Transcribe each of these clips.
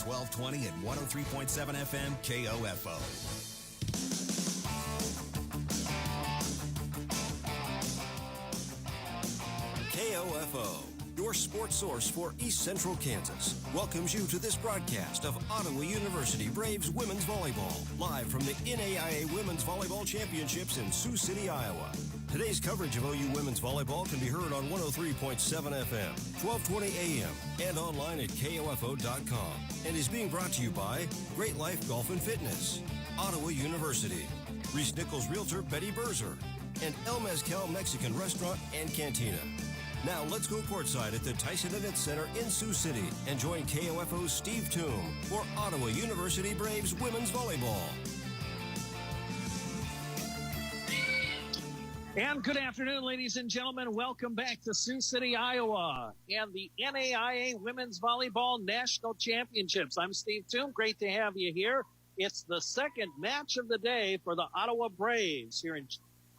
1220 and 103.7 FM KOFO. KOFO, your sports source for East Central Kansas, welcomes you to this broadcast of Ottawa University Braves Women's Volleyball, live from the NAIA Women's Volleyball Championships in Sioux City, Iowa. Today's coverage of OU Women's Volleyball can be heard on 103.7 FM, 1220 AM, and online at KOFO.com, and is being brought to you by Great Life Golf and Fitness, Ottawa University, Reese Nichols Realtor Betty Berzer, and El Mezcal Mexican Restaurant and Cantina. Now let's go courtside at the Tyson Event Center in Sioux City and join KOFO's Steve Toom for Ottawa University Braves Women's Volleyball. And good afternoon, ladies and gentlemen. Welcome back to Sioux City, Iowa, and the NAIA Women's Volleyball National Championships. I'm Steve Toom. Great to have you here. It's the second match of the day for the Ottawa Braves here in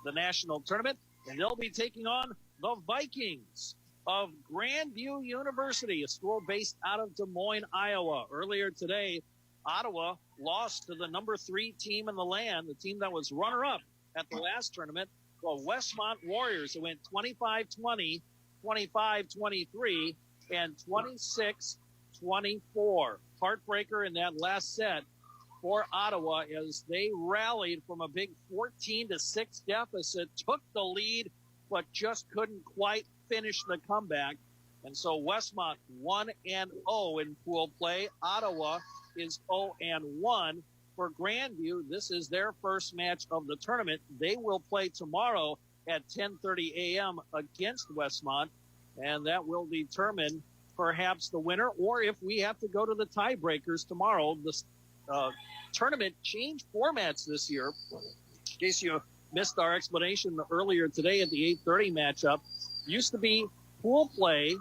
the national tournament, and they'll be taking on the Vikings of Grandview University, a school based out of Des Moines, Iowa. Earlier today, Ottawa lost to the number 3 team in the land, the team that was runner-up at the last tournament, the Westmont Warriors. It went 25-20, 25-23, and 26-24. Heartbreaker in that last set for Ottawa as they rallied from a big 14-6 deficit, took the lead, but just couldn't quite finish the comeback. And so Westmont 1-0 in pool play. Ottawa is 0-1 for Grandview. This is their first match of the tournament. They will play tomorrow at 10:30 a.m. against Westmont, and that will determine perhaps the winner, or if we have to go to the tiebreakers tomorrow. The tournament changed formats this year. In case you missed our explanation earlier today at the 8:30 matchup, used to be pool play,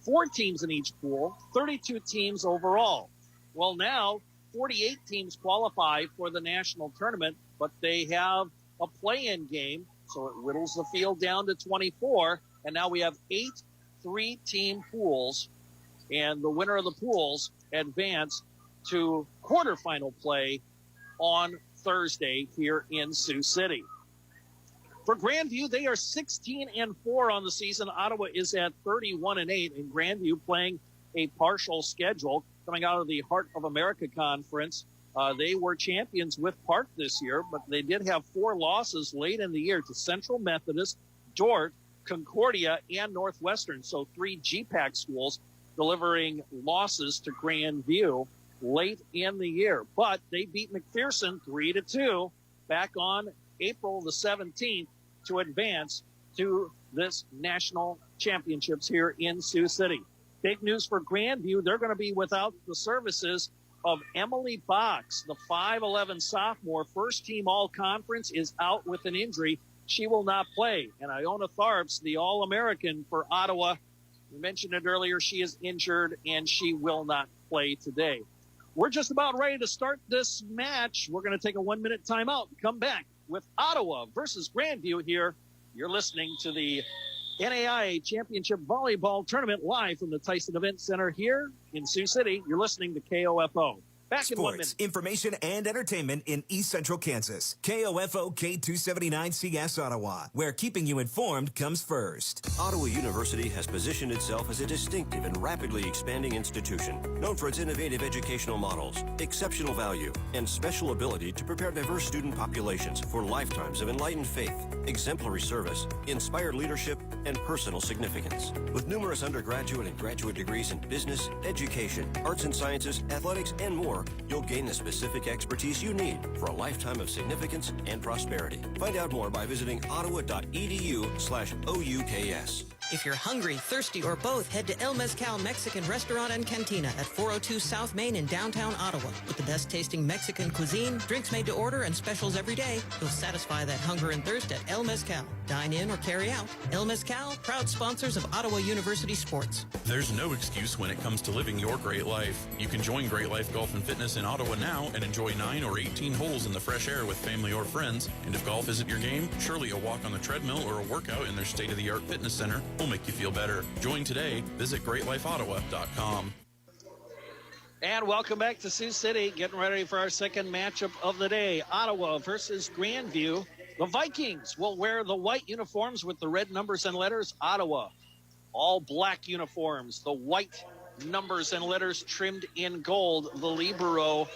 4 teams in each pool, 32 teams overall. Well, now 48 teams qualify for the national tournament, but they have a play-in game, so it whittles the field down to 24, and now we have 8 3-team pools, and the winner of the pools advance to quarterfinal play on Thursday here in Sioux City. For Grandview, they are 16-4 on the season. Ottawa is at 31-8, and Grandview playing a partial schedule coming out of the Heart of America Conference. They were champions with Park this year, but they did have 4 losses late in the year to Central Methodist, Dordt, Concordia, and Northwestern. So 3 GPAC schools delivering losses to Grandview late in the year. But they beat McPherson 3-2 back on April the 17th to advance to this national championships here in Sioux City. Big news for Grandview. They're going to be without the services of Emily Box, the 5'11 sophomore, first team all-conference, is out with an injury. She will not play. And Iona Tharps, the All-American for Ottawa, we mentioned it earlier, she is injured and she will not play today. We're just about ready to start this match. We're going to take a 1-minute timeout and come back with Ottawa versus Grandview here. You're listening to the NAIA Championship Volleyball Tournament live from the Tyson Event Center here in Sioux City. You're listening to KOFO. Back in 1 minute. Sports, information, and entertainment in East Central Kansas. KOFO K279CS Ottawa, where keeping you informed comes first. Ottawa University has positioned itself as a distinctive and rapidly expanding institution, known for its innovative educational models, exceptional value, and special ability to prepare diverse student populations for lifetimes of enlightened faith, exemplary service, inspired leadership, and personal significance. With numerous undergraduate and graduate degrees in business, education, arts and sciences, athletics, and more, you'll gain the specific expertise you need for a lifetime of significance and prosperity. Find out more by visiting ottawa.edu/OUKS. If you're hungry, thirsty, or both, head to El Mezcal Mexican Restaurant and Cantina at 402 South Main in downtown Ottawa. With the best tasting Mexican cuisine, drinks made to order, and specials every day, you'll satisfy that hunger and thirst at El Mezcal. Dine in or carry out. El Mezcal, proud sponsors of Ottawa University Sports. There's no excuse when it comes to living your great life. You can join Great Life Golf and Fitness in Ottawa now and enjoy 9 or 18 holes in the fresh air with family or friends. And if golf isn't your game, surely a walk on the treadmill or a workout in their state-of-the-art fitness center will make you feel better. Join today. Visit greatlifeottawa.com. And welcome back to Sioux City. Getting ready for our second matchup of the day. Ottawa versus Grandview. The Vikings will wear the white uniforms with the red numbers and letters. Ottawa, all black uniforms. The white numbers and letters trimmed in gold. The Libero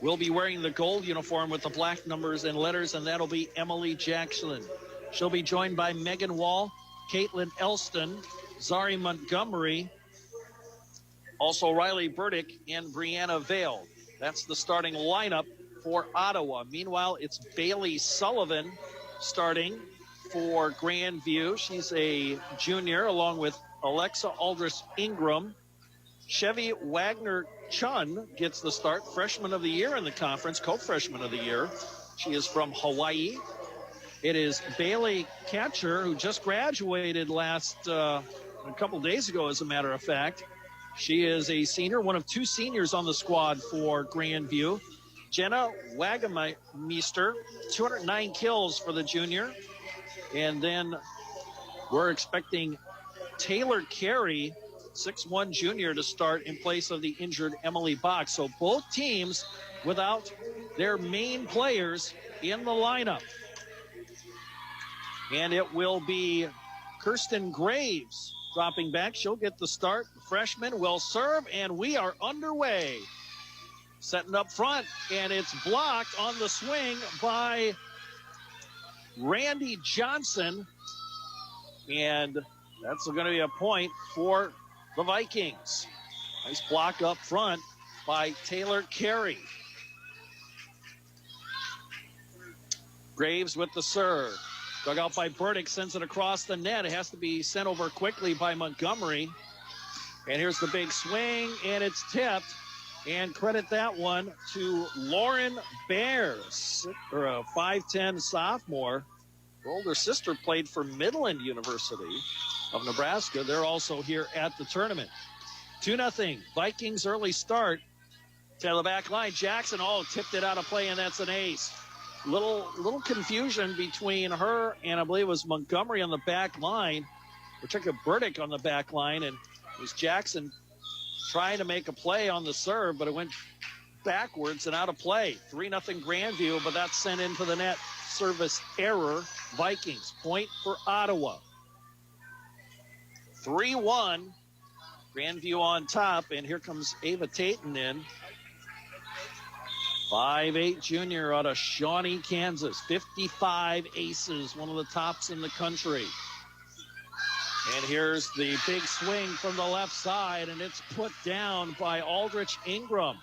will be wearing the gold uniform with the black numbers and letters, and that'll be Emily Jackson. She'll be joined by Megan Wall, Caitlin Elston, Zari Montgomery, also Riley Burdick and Brianna Vale. That's the starting lineup for Ottawa. Meanwhile, it's Bailey Sullivan starting for Grandview. She's a junior along with Alexa Aldrich Ingram. Chevy Wagner Chun gets the start, freshman of the year in the conference, co-freshman of the year. She is from Hawaii. It is Bailey Katcher, who just graduated a couple days ago, as a matter of fact. She is a senior, one of two seniors on the squad for Grandview. Jenna Wagemeister, 209 kills for the junior. And then we're expecting Taylor Carey, 6'1 junior, to start in place of the injured Emily Bach. So both teams without their main players in the lineup. And it will be Kirsten Graves dropping back. She'll get the start. The freshman will serve, and we are underway. Setting up front, and it's blocked on the swing by Randy Johnson. And that's going to be a point for the Vikings. Nice block up front by Taylor Carey. Graves with the serve. Dug out by Burdick, sends it across the net. It has to be sent over quickly by Montgomery. And here's the big swing, and it's tipped. And credit that one to Lauren Bears, or a 5'10 sophomore. Her older sister played for Midland University of Nebraska. They're also here at the tournament. 2-0. Vikings early start. To the back line. Jackson, tipped it out of play, and that's an ace. Little confusion between her and I believe it was Montgomery on the back line. We took a Burdick on the back line, and it was Jackson trying to make a play on the serve, but it went backwards and out of play. 3-0 Grandview, but that's sent into the net. Service error. Vikings. Point for Ottawa. 3-1. Grandview on top, and here comes Ava Tatum in. 5'8 junior out of Shawnee, Kansas. 55 aces, one of the tops in the country. And here's the big swing from the left side, and it's put down by Aldrich Ingram.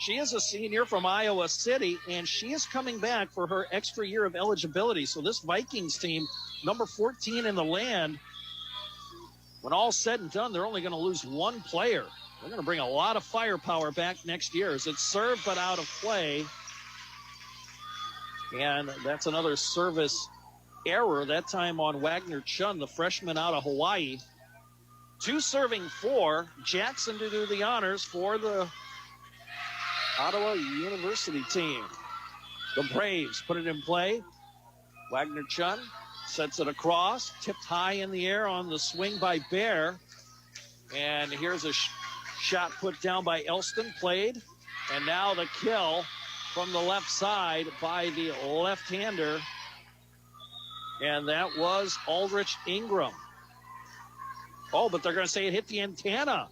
She is a senior from Iowa City, and she is coming back for her extra year of eligibility. So this Vikings team, number 14 in the land, when all's said and done, they're only going to lose one player. They're going to bring a lot of firepower back next year as it's served but out of play. And that's another service error, that time on Wagner Chun, the freshman out of Hawaii. 2 serving 4. Jackson to do the honors for the Ottawa University team. The Braves put it in play. Wagner Chun sets it across, tipped high in the air on the swing by Bear. And here's a shot put down by Elston, played. And now the kill from the left side by the left-hander. And that was Aldrich Ingram. But they're going to say it hit the antenna.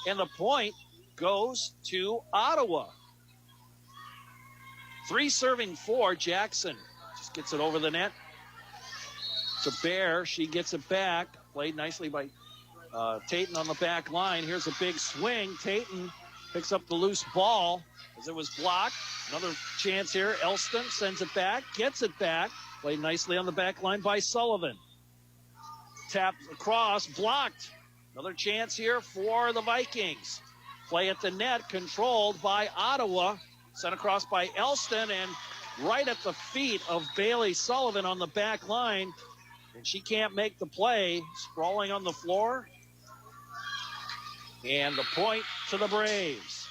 And the point goes to Ottawa. 3 serving 4. Jackson just gets it over the net to Bear. She gets it back. Played nicely by Tatum on the back line. Here's a big swing. Tatum picks up the loose ball as it was blocked. Another chance here. Elston sends it back, gets it back. Played nicely on the back line by Sullivan. Tapped across, blocked. Another chance here for the Vikings. Play at the net, controlled by Ottawa. Sent across by Elston, and right at the feet of Bailey Sullivan on the back line. And she can't make the play. Sprawling on the floor. And the point to the Braves.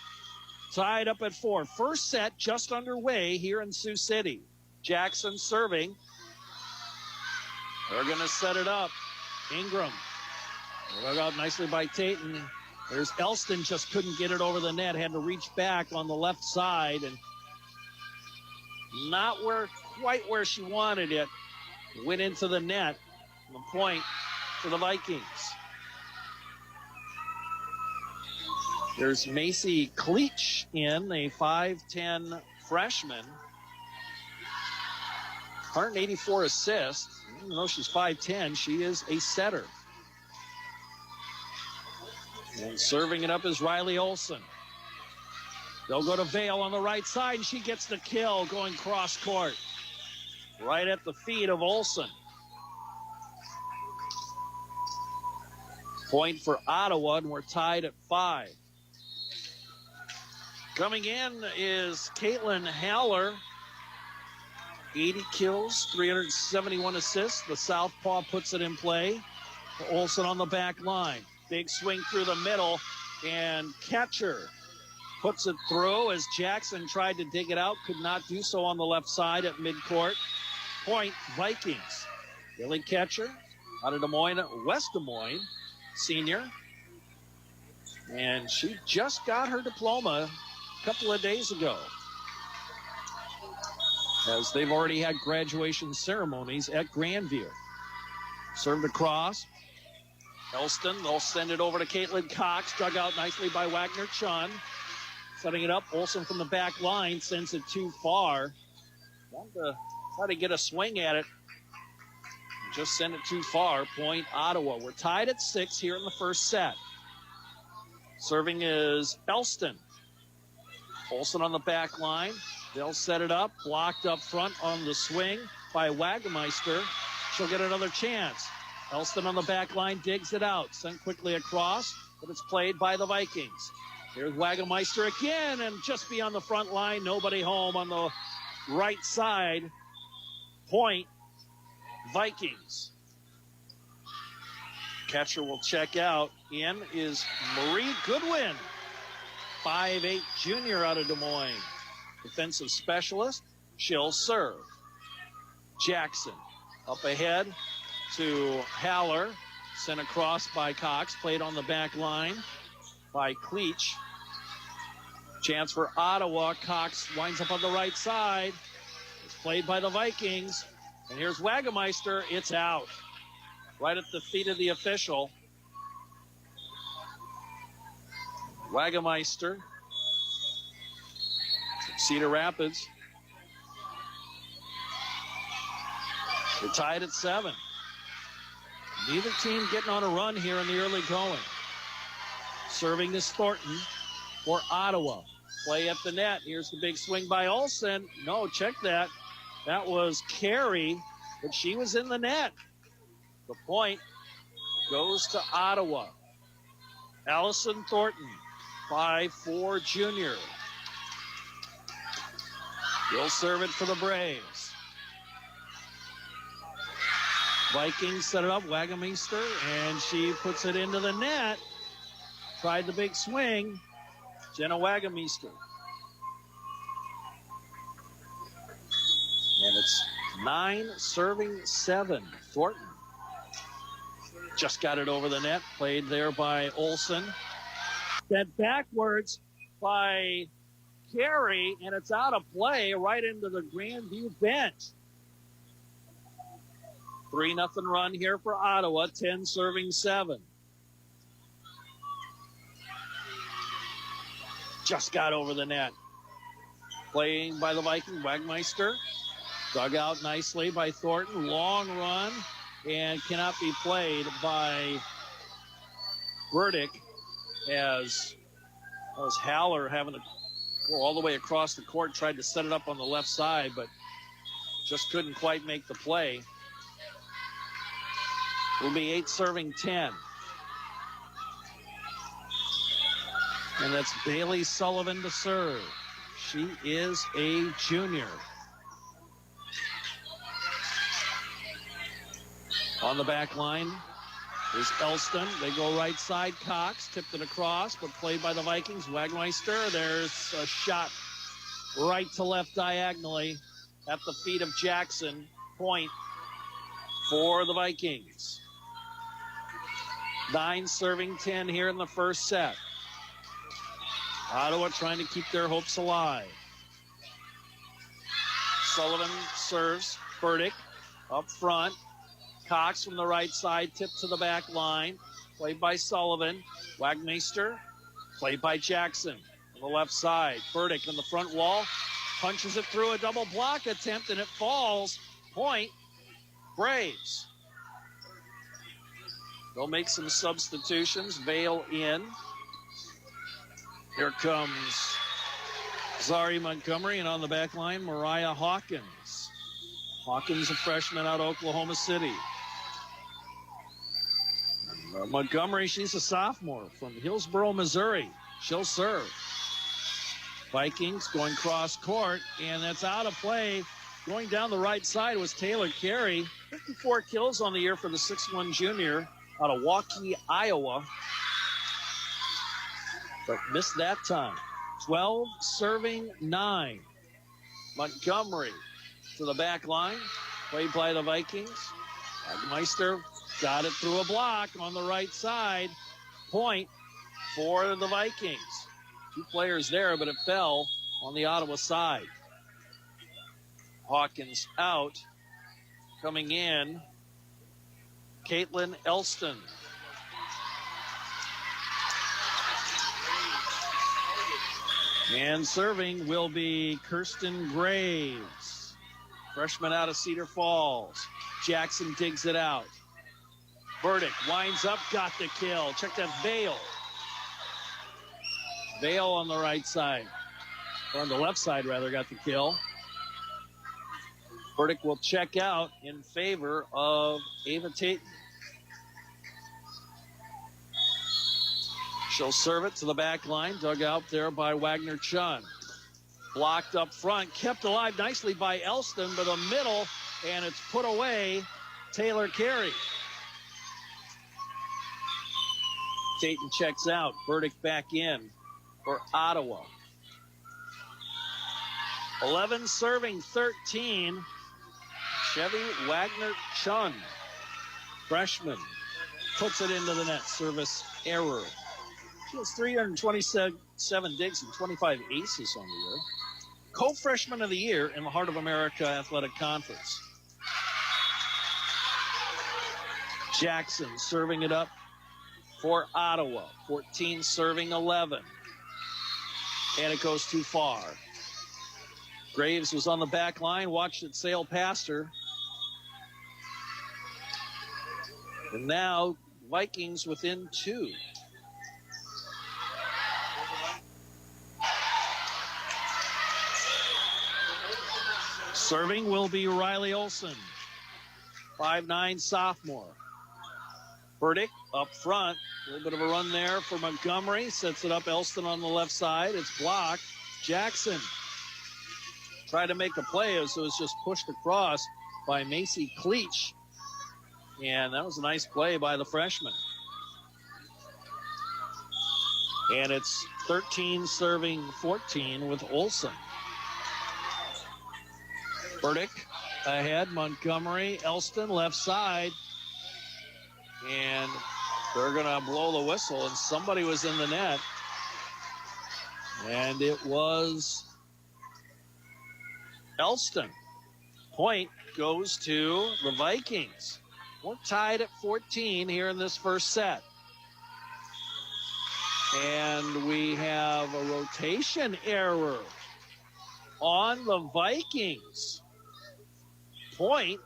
Tied up at 4. First set just underway here in Sioux City. Jackson serving. They're going to set it up. Ingram. Dug out nicely by Tatum. There's Elston, just couldn't get it over the net, had to reach back on the left side, and not quite where she wanted it. Went into the net. The point for the Vikings. There's Macy Cleach in, a 5'10 freshman. 184 assists. Even though she's 5'10, she is a setter. And serving it up is Riley Olson. They'll go to Vale on the right side, and she gets the kill going cross court. Right at the feet of Olson. Point for Ottawa, and we're tied at 5. Coming in is Caitlin Haller. 80 kills, 371 assists. The southpaw puts it in play. Olson on the back line. Big swing through the middle, and Catcher puts it through as Jackson tried to dig it out. Could not do so on the left side at midcourt. Point, Vikings. Billy Catcher out of Des Moines, West Des Moines, senior. And she just got her diploma a couple of days ago, as they've already had graduation ceremonies at Grandview. Served across. Elston, they'll send it over to Caitlin Cox. Dug out nicely by Wagner Chun. Setting it up. Olson from the back line sends it too far. Wanted to try to get a swing at it. Just send it too far. Point, Ottawa. We're tied at 6 here in the first set. Serving is Elston. Olson on the back line. They'll set it up. Blocked up front on the swing by Wagemeister. She'll get another chance. Elston on the back line digs it out. Sent quickly across, but it's played by the Vikings. Here's Wagemeister again, and just beyond the front line, nobody home on the right side. Point, Vikings. Catcher will check out. In is Marie Goodwin, 5'8" junior out of Des Moines. Defensive specialist. She'll serve. Jackson up ahead to Haller. Sent across by Cox. Played on the back line by Cleach. Chance for Ottawa. Cox winds up on the right side. It's played by the Vikings. And here's Wagemeister. It's out. Right at the feet of the official. Wagemeister. Cedar Rapids. We're tied at 7. Neither team getting on a run here in the early going. Serving is Thornton for Ottawa. Play at the net. Here's the big swing by Olsen. No, check that. That was Carey, but she was in the net. The point goes to Ottawa. Allison Thornton, 5'4" junior. He'll serve it for the Braves. Vikings set it up. Wagemeister, and she puts it into the net. Tried the big swing. Jenna Wagemeister. And it's 9 serving 7. Thornton just got it over the net. Played there by Olsen. Sent backwards by Carey, and it's out of play right into the Grandview bench. 3-0 run here for Ottawa. 10 serving 7. Just got over the net. Playing by the Viking, Wagmeister. Dug out nicely by Thornton. Long run, and cannot be played by Burdick, as Haller having to go all the way across the court. Tried to set it up on the left side, but just couldn't quite make the play. Will be 8 serving 10. And that's Bailey Sullivan to serve. She is a junior. On the back line is Elston. They go right side. Cox tipped it across, but played by the Vikings. Wagmeister. There's a shot right to left diagonally at the feet of Jackson. Point for the Vikings. 9 serving 10 here in the first set. Ottawa trying to keep their hopes alive. Sullivan serves. Burdick up front. Cox from the right side, tipped to the back line. Played by Sullivan. Wagmeister, played by Jackson. On the left side, Burdick on the front wall. Punches it through a double block attempt, and it falls. Point, Braves. They'll make some substitutions. Vale in. Here comes Zari Montgomery, and on the back line, Mariah Hawkins. Hawkins, a freshman out of Oklahoma City. Montgomery, she's a sophomore from Hillsboro, Missouri. She'll serve. Vikings going cross court, and that's out of play. Going down the right side was Taylor Carey. 54 kills on the year for the 6'1 junior out of Waukee, Iowa. But missed that time. 12 serving 9. Montgomery to the back line. Played by the Vikings. Wagmeister got it through a block on the right side. Point for the Vikings. 2 players there, but it fell on the Ottawa side. Hawkins out. Coming in, Caitlin Elston. And serving will be Kirsten Graves, freshman out of Cedar Falls. Jackson digs it out. Burdick winds up, got the kill. Check that, Vale. Vale on the right side, or on the left side rather, got the kill. Burdick will check out in favor of Ava Tatum. She'll serve it to the back line, dug out there by Wagner Chun. Blocked up front, kept alive nicely by Elston, but the middle, and it's put away, Taylor Carey. Tatum checks out, Burdick back in for Ottawa. 11 serving 13. Chevy Wagner Chun, freshman, puts it into the net. Service error. She has 327 digs and 25 aces on the year. Co-freshman of the year in the Heart of America Athletic Conference. Jackson serving it up for Ottawa. 14 serving 11. And it goes too far. Graves was on the back line, watched it sail past her. And now Vikings within 2. Serving will be Riley Olson, 5'9" sophomore. Burdick up front. A little bit of a run there for Montgomery. Sets it up, Elston on the left side. It's blocked. Jackson tried to make a play, so it was just pushed across by Macy Cleach. And that was a nice play by the freshman. And it's 13 serving 14 with Olson. Burdick ahead, Montgomery, Elston left side. And they're going to blow the whistle, and somebody was in the net. And it was Elston. Point goes to the Vikings. We're tied at 14 here in this first set. And we have a rotation error on the Vikings. Point,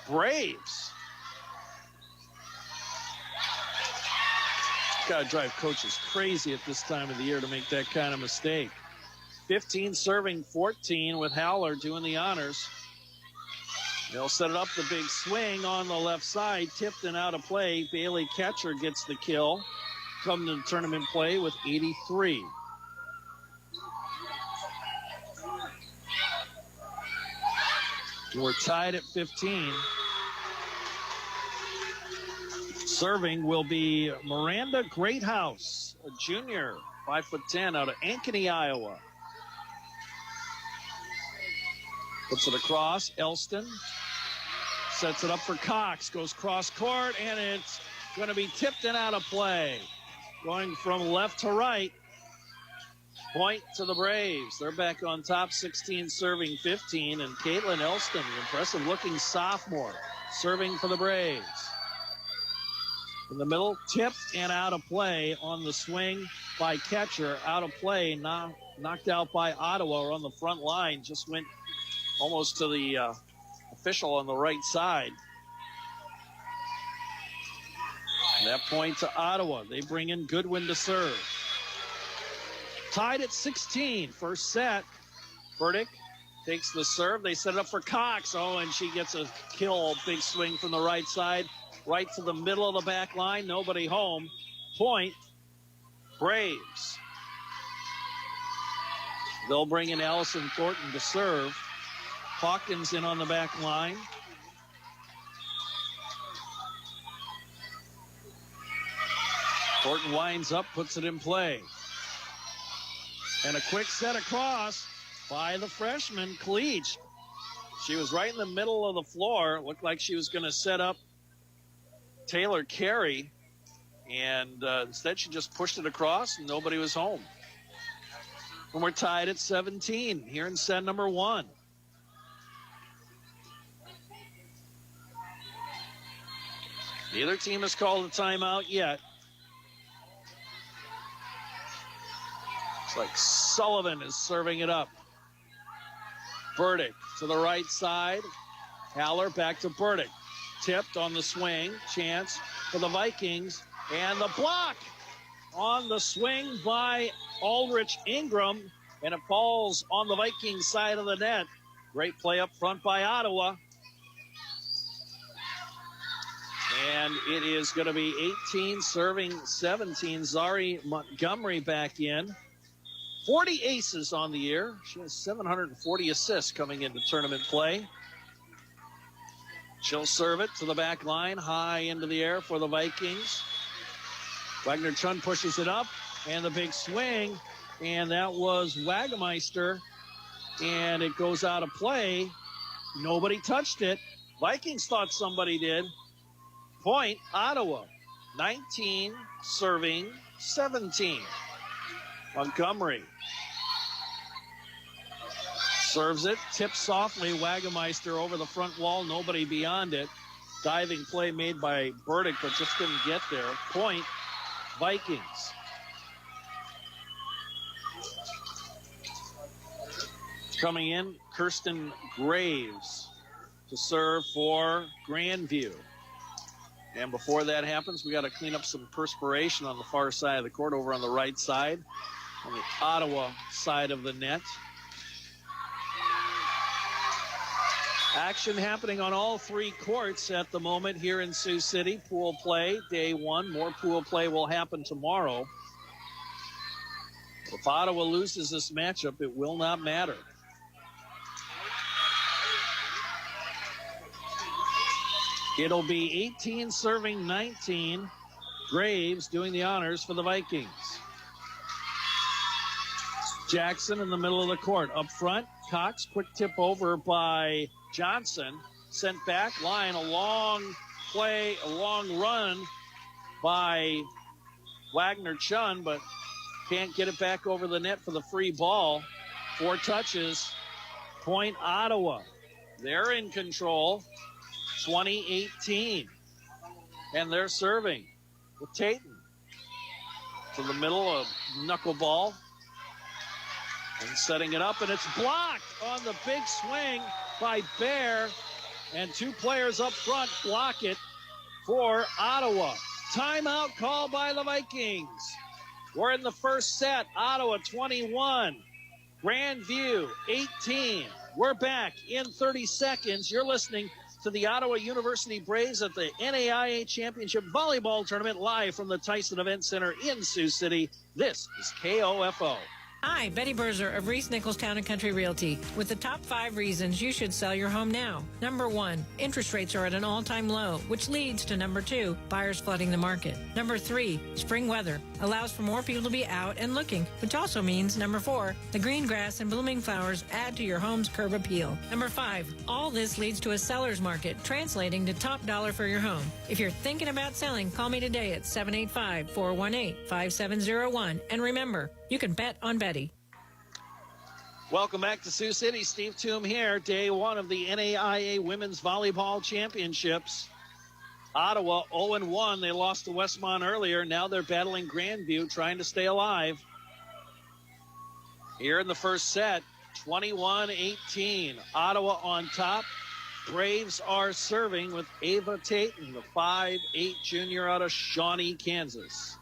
Braves. Got to drive coaches crazy at this time of the year to make that kind of mistake. 15 serving 14 with Howler doing the honors. They'll set it up, the big swing on the left side, tipped and out of play. Bailey Ketcher gets the kill. Come to the tournament play with 83. We're tied at 15. Serving will be Miranda Greathouse, a junior, 5'10", out of Ankeny, Iowa. Puts it across, Elston sets it up for Cox, goes cross court, and it's going to be tipped and out of play. Going from left to right. Point to the Braves. They're back on top, 16 serving 15. And Caitlin Elston, impressive-looking sophomore, serving for the Braves. In the middle, tipped and out of play on the swing by catcher. Out of play, knocked out by Ottawa on the front line. Just went almost to the official on the right side. And that point to Ottawa. They bring in Goodwin to serve. Tied at 16, first set. Burdick takes the serve. They set it up for Cox. Oh, and she gets a kill. Big swing from the right side. Right to the middle of the back line. Nobody home. Point, Braves. They'll bring in Allison Thornton to serve. Hawkins in on the back line. Thornton winds up, puts it in play. And a quick set across by the freshman, Cleach. She was right in the middle of the floor. Looked like she was going to set up Taylor Carey. And instead she just pushed it across and nobody was home. And we're tied at 17 here in set number 1. Neither team has called a timeout yet. It's like Sullivan is serving it up. Burdick to the right side. Haller back to Burdick. Tipped on the swing. Chance for the Vikings. And the block on the swing by Aldrich Ingram. And it falls on the Vikings side of the net. Great play up front by Ottawa. And it is going to be 18 serving 17. Zari Montgomery back in. 40 aces on the year. She has 740 assists coming into tournament play. She'll serve it to the back line, high into the air for the Vikings. Wagner-Chun pushes it up, and the big swing, and that was Wagemeister, and it goes out of play. Nobody touched it. Vikings thought somebody did. Point, Ottawa. 19 serving 17. Montgomery serves it, tips softly. Wagemeister over the front wall, nobody beyond it. Diving play made by Burdick, but just couldn't get there. Point, Vikings. Coming in, Kirsten Graves to serve for Grandview. And before that happens, we got to clean up some perspiration on the far side of the court over on the right side, on the Ottawa side of the net. Action happening on all three courts at the moment here in Sioux City. Pool play, day one. More pool play will happen tomorrow. If Ottawa loses this matchup, it will not matter. It'll be 18 serving 19. Graves doing the honors for the Vikings. Jackson in the middle of the court. Up front, Cox, quick tip over by Johnson. Sent back, line, a long play, a long run by Wagner-Chun, but can't get it back over the net for the free ball. 4 touches. Point, Ottawa. They're in control. 20-18. And they're serving with Tatum. To the middle of knuckleball. And setting it up, and it's blocked on the big swing by Bear. And 2 players up front block it for Ottawa. Timeout call by the Vikings. We're in the first set. Ottawa 21. Grandview 18. We're back in 30 seconds. You're listening to the Ottawa University Braves at the NAIA Championship Volleyball Tournament live from the Tyson Event Center in Sioux City. This is KOFO. Hi, Betty Berzer of Reese Nichols Town & Country Realty with the top 5 reasons you should sell your home now. Number 1, interest rates are at an all-time low, which leads to number 2, buyers flooding the market. Number 3, spring weather allows for more people to be out and looking, which also means number 4, the green grass and blooming flowers add to your home's curb appeal. Number 5, all this leads to a seller's market, translating to top dollar for your home. If you're thinking about selling, call me today at 785-418-5701. And remember, you can bet on Betty. Welcome back to Sioux City. Steve Toom here. Day 1 of the NAIA Women's Volleyball Championships. Ottawa 0-1. They lost to Westmont earlier. Now they're battling Grandview, trying to stay alive. Here in the first set, 21-18. Ottawa on top. Braves are serving with Ava Tatum, the 5'8 junior out of Shawnee, Kansas.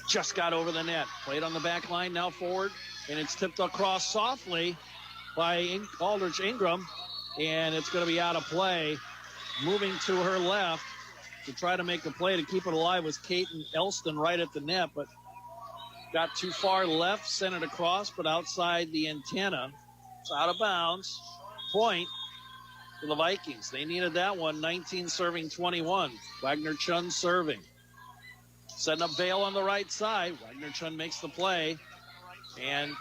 Just got over the net. Played on the back line, now forward. And it's tipped across softly by Aldrich Ingram. And it's going to be out of play. Moving to her left to try to make the play to keep it alive was Kaiten Elston right at the net. But got too far left, sent it across, but outside the antenna. It's out of bounds. Point for the Vikings. They needed that one. 19 serving 21. Wagner Chun serving. Setting up Vale on the right side. Wagner Chun makes the play. And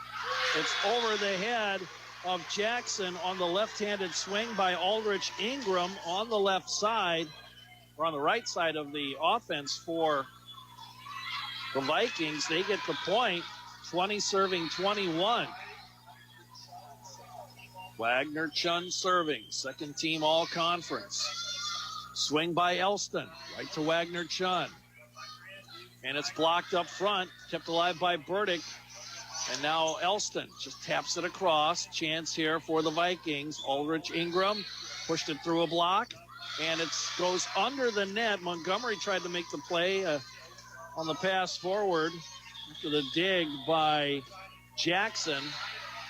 it's over the head of Jackson on the left-handed swing by Aldrich Ingram on the left side, or on the right side of the offense for the Vikings. They get the point. 20 serving 21. Wagner Chun serving. Second team all-conference. Swing by Elston. Right to Wagner Chun. And it's blocked up front, kept alive by Burdick. And now Elston just taps it across. Chance here for the Vikings. Aldrich Ingram pushed it through a block. And it goes under the net. Montgomery tried to make the play on the pass forward after the dig by Jackson.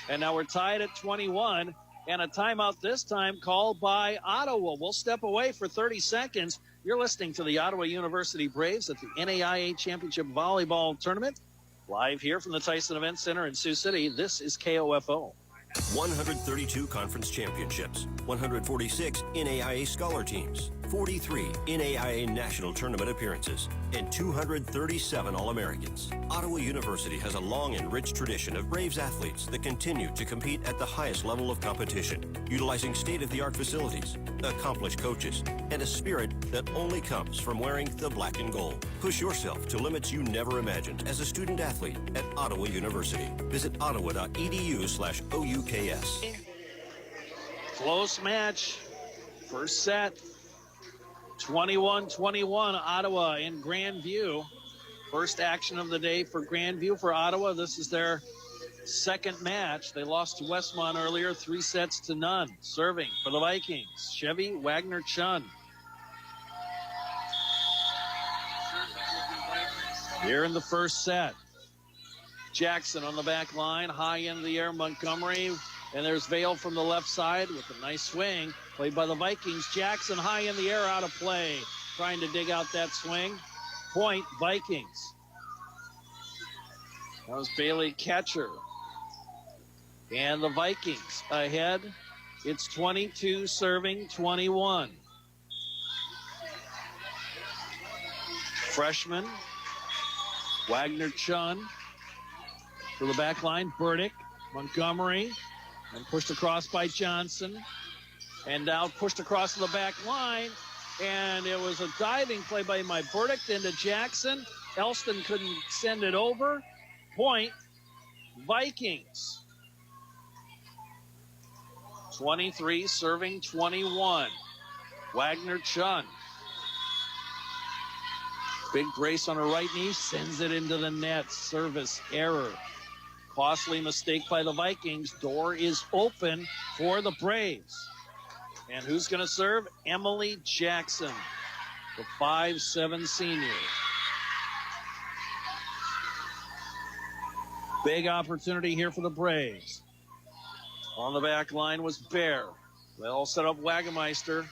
And now we're tied at 21. And a timeout this time called by Ottawa. We'll step away for 30 seconds. You're listening to the Ottawa University Braves at the NAIA Championship Volleyball Tournament. Live here from the Tyson Event Center in Sioux City, this is KOFO. 132 conference championships, 146 NAIA scholar teams, 43 NAIA national tournament appearances, and 237 All-Americans. Ottawa University has a long and rich tradition of Braves athletes that continue to compete at the highest level of competition, utilizing state-of-the-art facilities, accomplished coaches, and a spirit that only comes from wearing the black and gold. Push yourself to limits you never imagined as a student athlete at Ottawa University. Visit ottawa.edu/OUKS. Close match. First set. 21-21, Ottawa in Grandview. First action of the day for Grandview for Ottawa. This is their second match. They lost to Westmont earlier, 3-0. Serving for the Vikings, Chevy Wagner Chun. Here in the first set. Jackson on the back line, high end of the air, Montgomery. And there's Vale from the left side with a nice swing. Played by the Vikings. Jackson high in the air, out of play. Trying to dig out that swing. Point, Vikings. That was Bailey Catcher. And the Vikings ahead. It's 22 serving 21. Freshman. Wagner Chun. To the back line, Burdick. Montgomery. And pushed across by Johnson. And now pushed across to the back line. And it was a diving play by Burdick into Jackson. Elston couldn't send it over. Point, Vikings. 23 serving 21. Wagner Chun. Big brace on her right knee. Sends it into the net. Service error. Costly mistake by the Vikings. Door is open for the Braves. And who's going to serve? Emily Jackson, the 5'7" senior. Big opportunity here for the Braves. On the back line was Bear. They'll set up Wagemeister.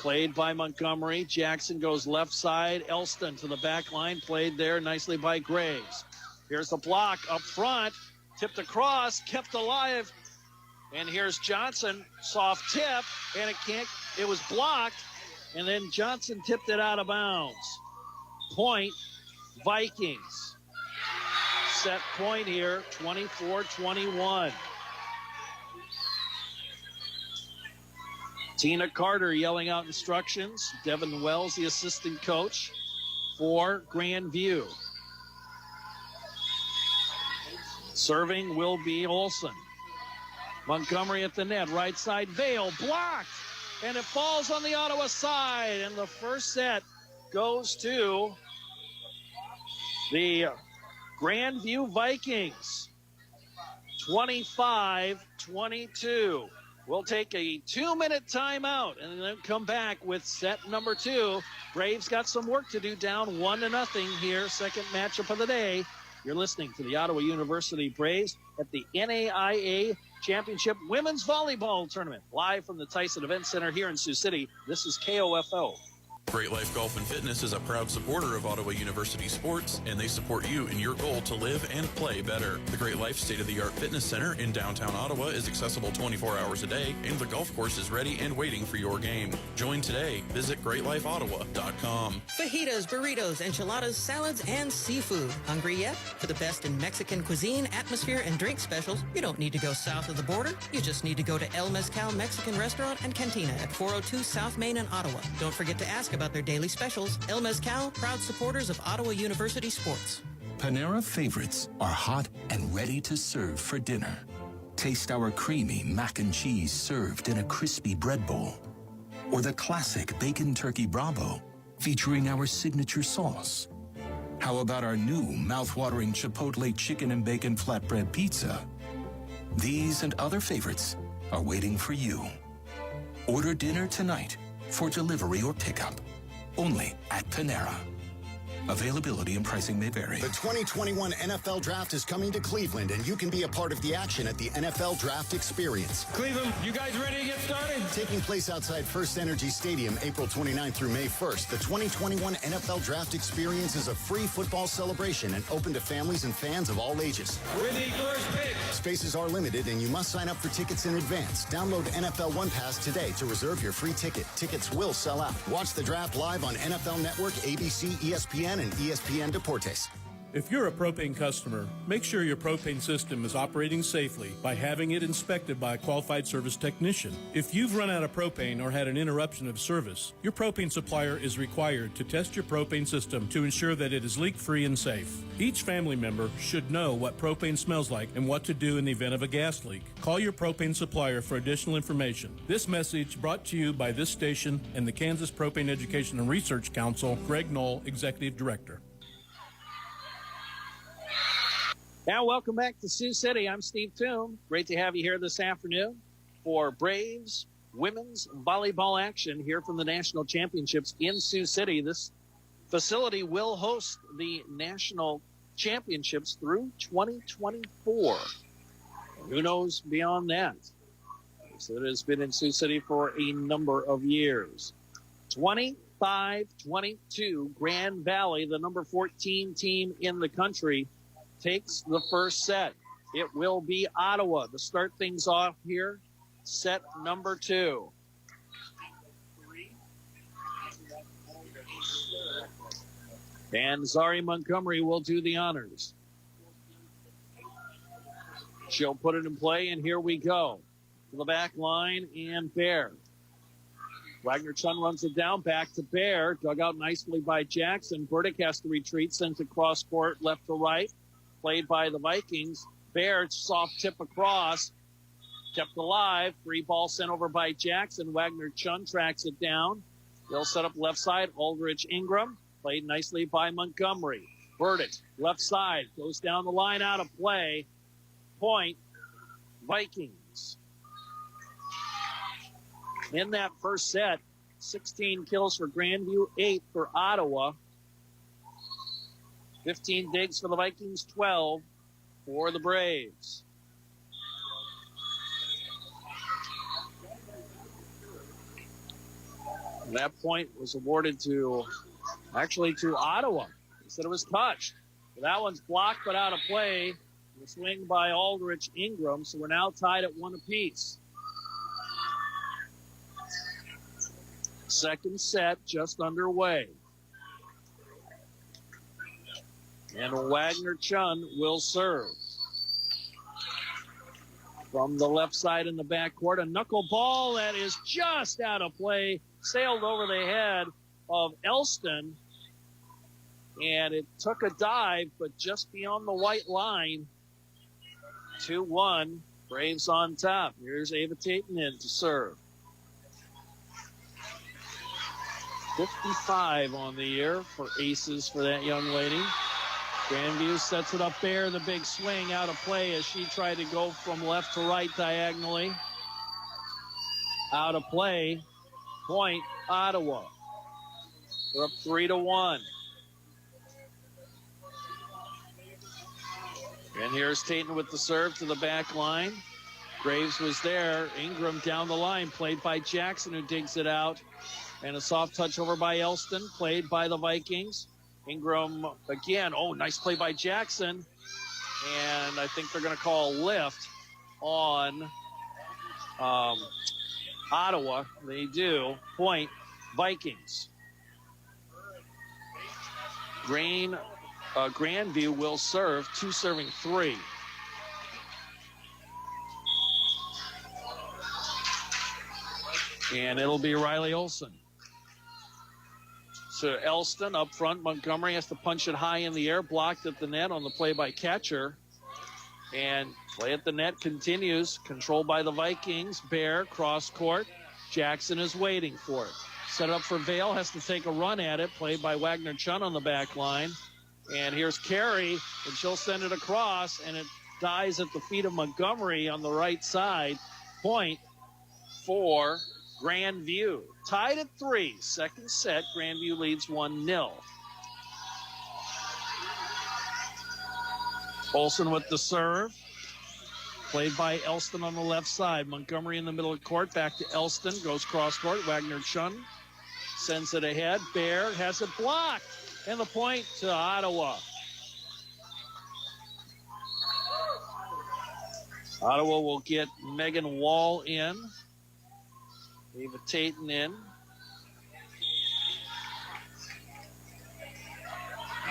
Played by Montgomery. Jackson goes left side. Elston to the back line. Played there nicely by Graves. Here's the block up front, tipped across, kept alive. And here's Johnson, soft tip, and it was blocked. And then Johnson tipped it out of bounds. Point, Vikings. Set point here, 24-21. Tina Carter yelling out instructions. Devin Wells, the assistant coach for Grandview. Serving will be Olsen. Montgomery at the net, right side, Vale, blocked. And it falls on the Ottawa side. And the first set goes to the Grandview Vikings. 25-22. We'll take a 2-minute timeout and then come back with set number 2. Braves got some work to do, down 1-0 here. Second matchup of the day. You're listening to the Ottawa University Braves at the NAIA Championship Women's Volleyball Tournament. Live from the Tyson Event Center here in Sioux City, this is KOFO. Great Life Golf and Fitness is a proud supporter of Ottawa University sports, and they support you in your goal to live and play better. The Great Life State-of-the-Art Fitness Center in downtown Ottawa is accessible 24 hours a day, and the golf course is ready and waiting for your game. Join today. Visit GreatLifeOttawa.com. Fajitas, burritos, enchiladas, salads, and seafood. Hungry yet? For the best in Mexican cuisine, atmosphere, and drink specials, you don't need to go south of the border. You just need to go to El Mezcal Mexican Restaurant and Cantina at 402 South Main in Ottawa. Don't forget to ask about their daily specials. El Mezcal, proud supporters of Ottawa University sports. Panera favorites are hot and ready to serve for dinner. Taste our creamy mac and cheese served in a crispy bread bowl. Or the classic bacon turkey bravo featuring our signature sauce. How about our new mouth-watering Chipotle chicken and bacon flatbread pizza? These and other favorites are waiting for you. Order dinner tonight for delivery or pickup. Only at Panera. Availability and pricing may vary. The 2021 NFL Draft is coming to Cleveland, and you can be a part of the action at the NFL Draft Experience. Cleveland, you guys ready to get started? Taking place outside First Energy Stadium April 29th through May 1st, the 2021 NFL Draft Experience is a free football celebration and open to families and fans of all ages. With the first pick. Spaces are limited, and you must sign up for tickets in advance. Download NFL One Pass today to reserve your free ticket. Tickets will sell out. Watch the draft live on NFL Network, ABC, ESPN, and ESPN Deportes. If you're a propane customer, make sure your propane system is operating safely by having it inspected by a qualified service technician. If you've run out of propane or had an interruption of service, your propane supplier is required to test your propane system to ensure that it is leak-free and safe. Each family member should know what propane smells like and what to do in the event of a gas leak. Call your propane supplier for additional information. This message brought to you by this station and the Kansas Propane Education and Research Council. Greg Knoll, Executive Director. Now, welcome back to Sioux City. I'm Steve Toom. Great to have you here this afternoon for Braves women's volleyball action here from the National Championships in Sioux City. This facility will host the National Championships through 2024. Who knows beyond that? So it has been in Sioux City for a number of years. 25-22, Grand Valley, the number 14 team in the country, takes the first set. It will be Ottawa to start things off here. Set number 2. And Zari Montgomery will do the honors. She'll put it in play, and here we go. To the back line, and Bear. Wagner Chun runs it down, back to Bear. Dug out nicely by Jackson. Burdick has to retreat, sends it cross court, left to right. Played by the Vikings. Bear, soft tip across. Kept alive. Free ball sent over by Jackson. Wagner Chun tracks it down. They'll set up left side. Aldrich Ingram. Played nicely by Montgomery. Burdick, left side. Goes down the line, out of play. Point, Vikings. In that first set, 16 kills for Grandview, 8 for Ottawa. 15 digs for the Vikings, 12 for the Braves. That point was awarded to Ottawa. He said it was touched. That one's blocked but out of play. The swing by Aldrich Ingram, so we're now tied at 1 apiece. Second set just underway. And Wagner Chun will serve. From the left side in the backcourt, a knuckleball that is just out of play, sailed over the head of Elston. And it took a dive, but just beyond the white line. 2-1, Braves on top. Here's Ava Tatum in to serve. 55 on the year for aces for that young lady. Grandview sets it up there. The big swing out of play as she tried to go from left to right diagonally. Out of play. Point, Ottawa. They're up 3-1. And here's Tatum with the serve to the back line. Graves was there. Ingram down the line, played by Jackson, who digs it out. And a soft touch over by Elston, played by the Vikings. Ingram again. Oh, nice play by Jackson. And I think they're going to call a lift on Ottawa. They do. Point, Vikings. Grandview will serve, 2 serving 3. And it'll be Riley Olsen. So Elston up front. Montgomery has to punch it high in the air, blocked at the net on the play by Catcher. And play at the net continues, controlled by the Vikings. Bear, cross court. Jackson is waiting for it. Set up for Vale, has to take a run at it, played by Wagner Chun on the back line. And here's Carey, and she'll send it across, and it dies at the feet of Montgomery on the right side. Point for Grandview. Tied at 3. Second set, Grandview leads 1-0. Olsen with the serve. Played by Elston on the left side. Montgomery in the middle of court. Back to Elston. Goes cross court. Wagner Chun sends it ahead. Bear has it blocked. And the point to Ottawa. Ottawa will get Megan Wall in. Ava Tatum in.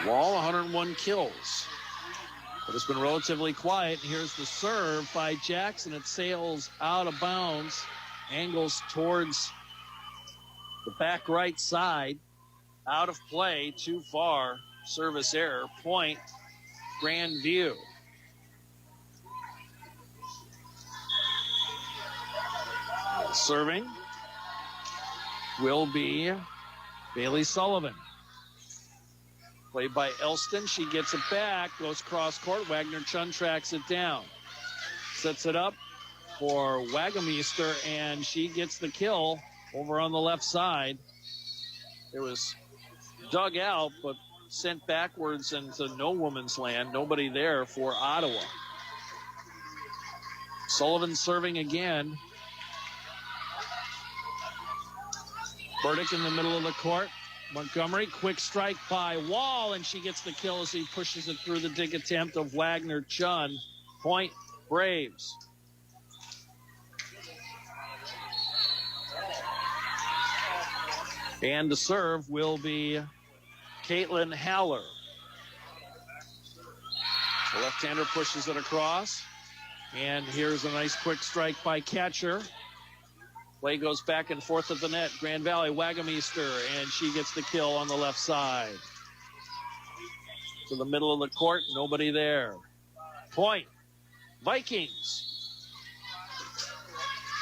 Wall, 101 kills. But it's been relatively quiet. And here's the serve by Jackson. It sails out of bounds. Angles towards the back right side. Out of play, too far. Service error. Point, Grandview. Serving will be Bailey Sullivan. Played by Elston. She gets it back. Goes cross court. Wagner Chun tracks it down. Sets it up for Wagameister, and she gets the kill over on the left side. It was dug out, but sent backwards into no woman's land. Nobody there for Ottawa. Sullivan serving again. Burdick in the middle of the court. Montgomery, quick strike by Wall, and she gets the kill as he pushes it through the dig attempt of Wagner Chun. Point, Braves. And the serve will be Caitlin Haller. The left-hander pushes it across. And here's a nice quick strike by Catcher. Play goes back and forth at the net. Grand Valley, Wagameister, and she gets the kill on the left side. To the middle of the court, nobody there. Point, Vikings.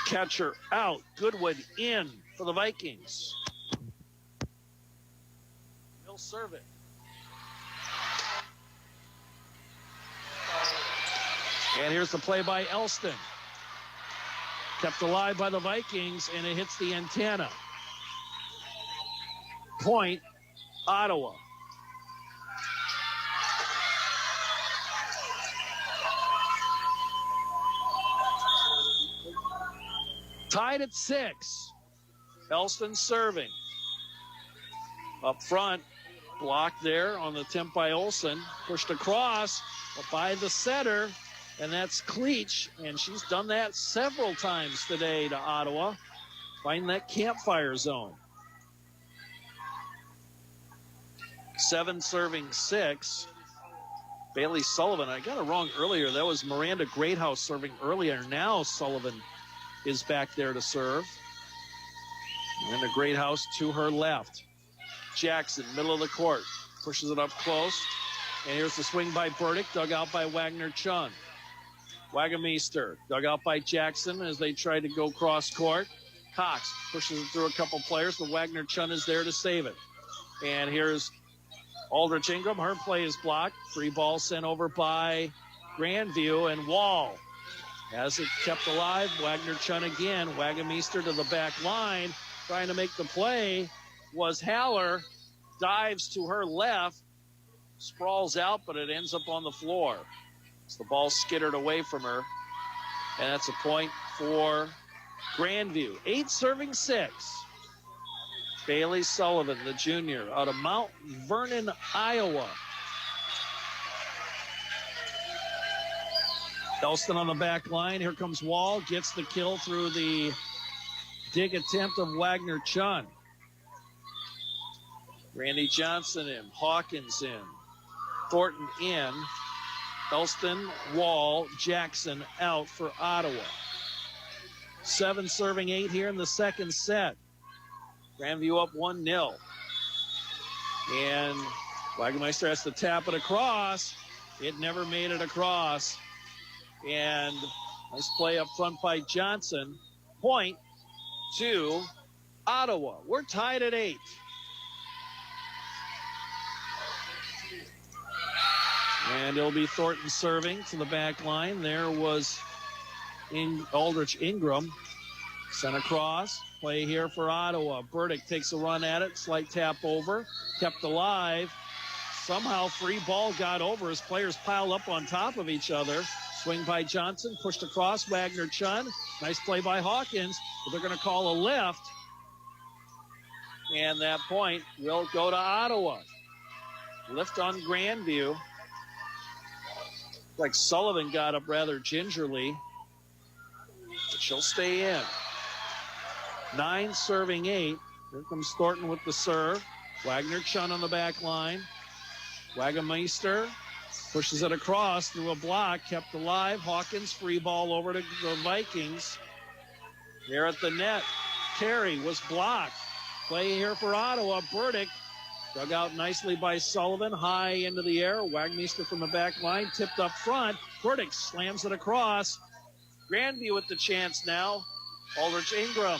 Catcher out, Goodwood in for the Vikings. He'll serve it. And here's the play by Elston. Kept alive by the Vikings, and it hits the antenna. Point, Ottawa. Tied at 6. Elston serving. Up front, Blocked there on the attempt by Olsen. Pushed across by the setter, and that's Cleach, and she's done that several times today to Ottawa. Find that campfire zone. 7 serving 6. Bailey Sullivan, I got it wrong earlier. That was Miranda Greathouse serving earlier. Now Sullivan is back there to serve. Miranda Greathouse to her left. Jackson, middle of the court, pushes it up close. And here's the swing by Burdick, dug out by Wagner Chun. Wagameister, dug out by Jackson as they try to go cross court. Cox pushes it through a couple players, but Wagner Chun is there to save it. And here's Aldrich Ingram. Her play is blocked. Free ball sent over by Grandview, and Wall has it kept alive. Wagner Chun again. Wagameister to the back line. Trying to make the play was Haller. Dives to her left. Sprawls out, but it ends up on the floor. So the ball skittered away from her. And that's a point for Grandview. 8 serving 6. Bailey Sullivan, the junior, out of Mount Vernon, Iowa. Elston on the back line. Here comes Wall. Gets the kill through the dig attempt of Wagner Chun. Randy Johnson in. Hawkins in. Thornton in. Elston, Wall, Jackson out for Ottawa. 7 serving 8 here in the second set. Grandview up 1-0. And Wagameister has to tap it across. It never made it across. And nice play up front by Johnson. Point to Ottawa. We're tied at 8. And it'll be Thornton serving to the back line. There was Aldrich Ingram. Sent across. Play here for Ottawa. Burdick takes a run at it. Slight tap over. Kept alive. Somehow free ball got over as players piled up on top of each other. Swing by Johnson. Pushed across. Wagner Chun. Nice play by Hawkins. But they're going to call a lift. And that point will go to Ottawa. Lift on Grandview. Like Sullivan got up rather gingerly. But she'll stay in. 9 serving 8. Here comes Thornton with the serve. Wagner Chun on the back line. Wagameister pushes it across through a block. Kept alive. Hawkins free ball over to the Vikings. Here at the net. Carey was blocked. Play here for Ottawa. Burdick dug out nicely by Sullivan. High into the air. Wagmeister from the back line. Tipped up front. Burdick slams it across. Grandview with the chance now. Aldrich Ingram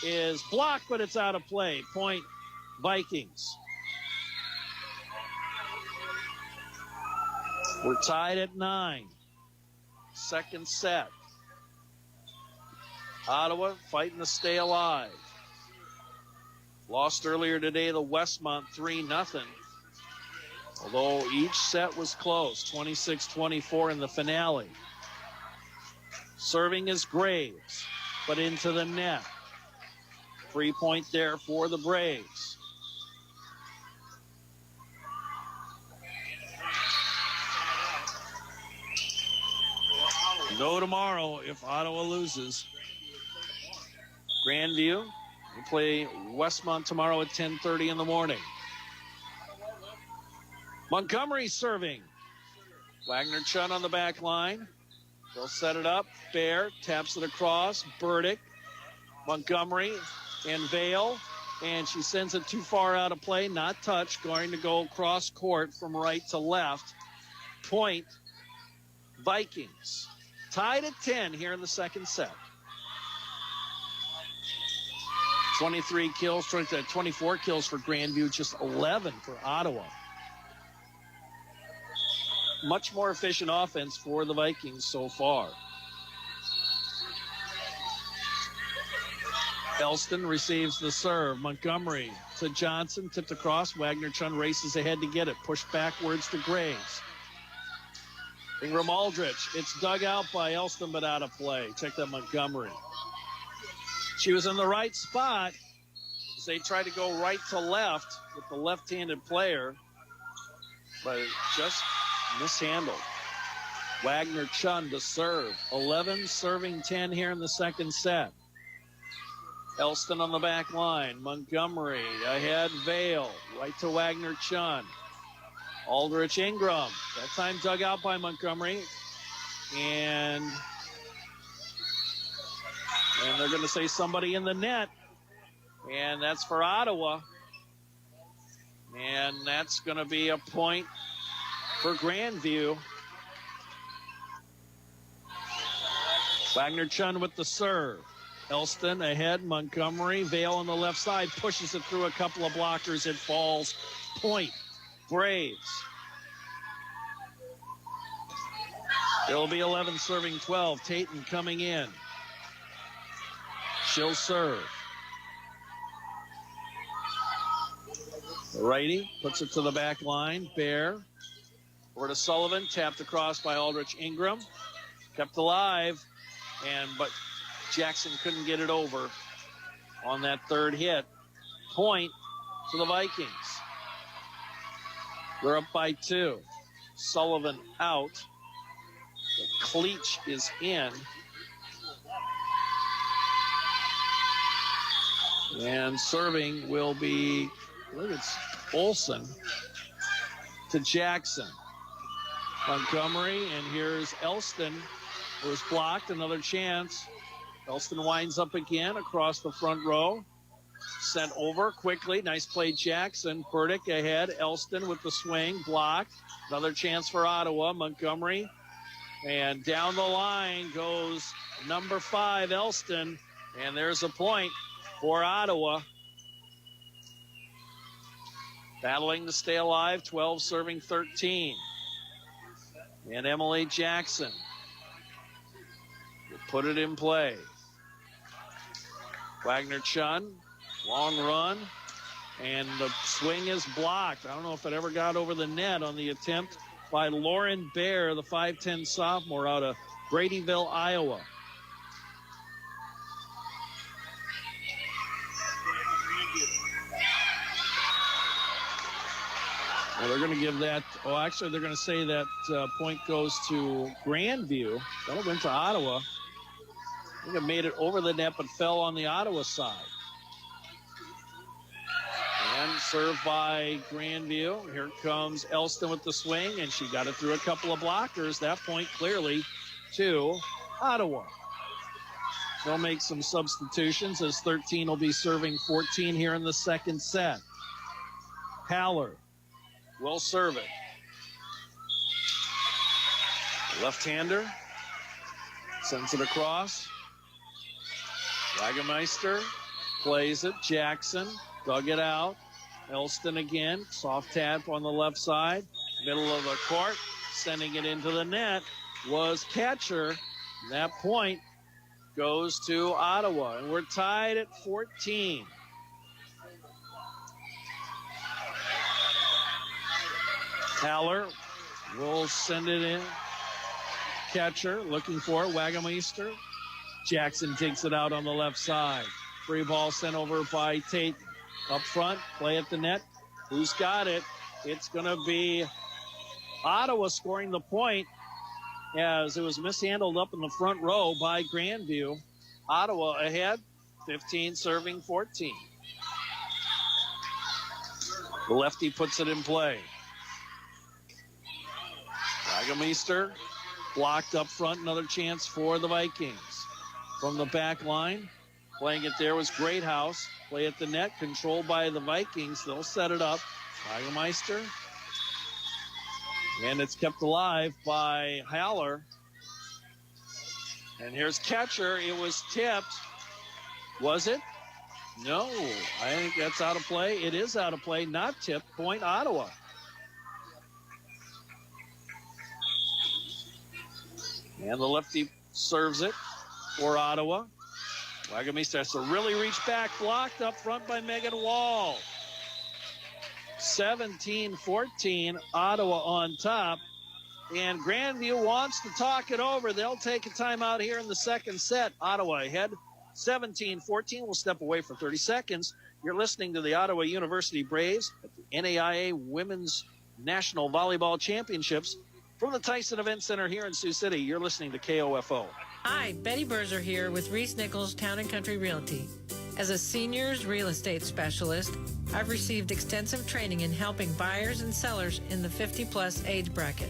is blocked, but it's out of play. Point Vikings. We're tied at 9. Second set. Ottawa fighting to stay alive. Lost earlier today to Westmont 3-0. Although each set was close, 26-24 in the finale. Serving is Graves, but into the net. Free point there for the Braves. No tomorrow if Ottawa loses. Grandview will play Westmont tomorrow at 10:30 in the morning. Montgomery serving. Wagner Chun on the back line. They'll set it up. Bear taps it across. Burdick, Montgomery, and Vale. And she sends it too far out of play. Not touched. Going to go cross court from right to left. Point Vikings. Tied at 10 here in the second set. 23 kills, 24 kills for Grandview, just 11 for Ottawa. Much more efficient offense for the Vikings so far. Elston receives the serve. Montgomery to Johnson, tipped across. Wagner Chun races ahead to get it. Pushed backwards to Graves. Ingram Aldrich. It's dug out by Elston, but out of play. Check that Montgomery. She was in the right spot. they try to go right to left with the left-handed player, but it just mishandled. Wagner Chun to serve. 11 serving 10 here in the second set. Elston on the back line. Montgomery ahead. Vale right to Wagner Chun. Aldrich Ingram. That time dug out by Montgomery. And they're going to say somebody in the net. And that's for Ottawa. And that's going to be a point for Grandview. Wagner Chun with the serve. Elston ahead. Montgomery. Vale on the left side. Pushes it through a couple of blockers. It falls. Point. Braves. It'll be 11 serving 12. Tatum coming in. She'll serve. The righty puts it to the back line. Bear. Over to Sullivan. Tapped across by Aldrich Ingram. Kept alive. But Jackson couldn't get it over on that third hit. Point to the Vikings. They're up by 2. Sullivan out. The cleach is in. And serving will be, I believe it's Olsen to Jackson. Montgomery, and here's Elston. It was blocked, another chance. Elston winds up again across the front row. Sent over quickly. Nice play, Jackson. Burdick ahead. Elston with the swing. Blocked. Another chance for Ottawa. Montgomery. And down the line goes number 5, Elston. And there's a point for Ottawa. Battling to stay alive. 12 serving 13. And Emily Jackson will put it in play. Wagner Chun, long run, and the swing is blocked. I don't know if it ever got over the net on the attempt by Lauren Bear, the 5'10 sophomore out of Bradyville, Iowa. Well, they're going to give that, actually they're going to say that point goes to Grandview. That'll went to Ottawa. I think it made it over the net, but fell on the Ottawa side. And served by Grandview. Here comes Elston with the swing, and she got it through a couple of blockers. That point clearly to Ottawa. They'll make some substitutions as 13 will be serving 14 here in the second set. Haller will serve it. Left-hander sends it across. Wagemeister plays it. Jackson dug it out. Elston again. Soft tap on the left side. Middle of the court. Sending it into the net was catcher. That point goes to Ottawa. And we're tied at 14. Haller will send it in. Catcher looking for Wagemeister. Jackson takes it out on the left side. Free ball sent over by Tate. Up front, play at the net. Who's got it? It's going to be Ottawa scoring the point as it was mishandled up in the front row by Grandview. Ottawa ahead, 15 serving 14. The lefty puts it in play. Wagemeister blocked up front. Another chance for the Vikings. From the back line, playing it there was Greathouse. Play at the net, controlled by the Vikings. They'll set it up. Wagemeister. And it's kept alive by Haller. And here's catcher. It was tipped. Was it? No. I think that's out of play. It is out of play. Not tipped. Point Ottawa. And the lefty serves it for Ottawa. Wagemeister has to really reach back. Blocked up front by Megan Wall. 17-14, Ottawa on top. And Grandview wants to talk it over. They'll take a timeout here in the second set. Ottawa ahead 17-14. We'll step away for 30 seconds. You're listening to the Ottawa University Braves at the NAIA Women's National Volleyball Championships from the Tyson Event Center here in Sioux City. You're listening to KOFO. Hi, Betty Berzer here with Reese Nichols Town & Country Realty. As a seniors real estate specialist, I've received extensive training in helping buyers and sellers in the 50-plus age bracket.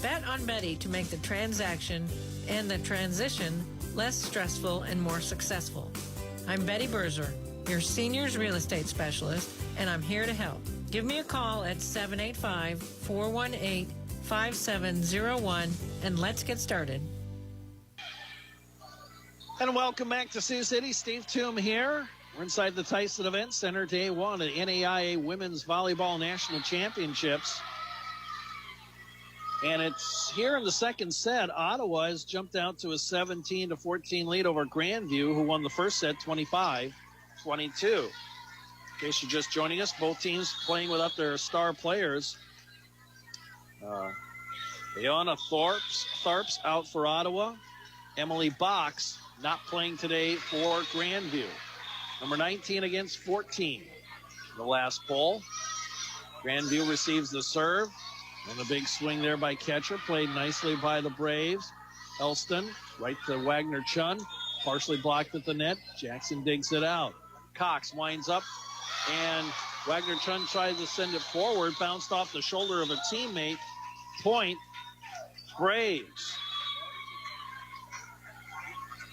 Bet on Betty to make the transaction and the transition less stressful and more successful. I'm Betty Berzer, your seniors real estate specialist, and I'm here to help. Give me a call at 785-418-5701, and let's get started. And welcome back to Sioux City. Steve Toom here. We're inside the Tyson Event Center, day one of the NAIA Women's Volleyball National Championships. And it's here in the second set. Ottawa has jumped out to a 17-14 lead over Grandview, who won the first set 25-22. In case you're just joining us, both teams playing without their star players. Leona Tharps out for Ottawa. Emily Box not playing today for Grandview. Number 19 against 14. The last ball. Grandview receives the serve. And the big swing there by catcher. Played nicely by the Braves. Elston right to Wagner Chun. Partially blocked at the net. Jackson digs it out. Cox winds up. And Wagner Chun tries to send it forward. Bounced off the shoulder of a teammate. Point. Braves.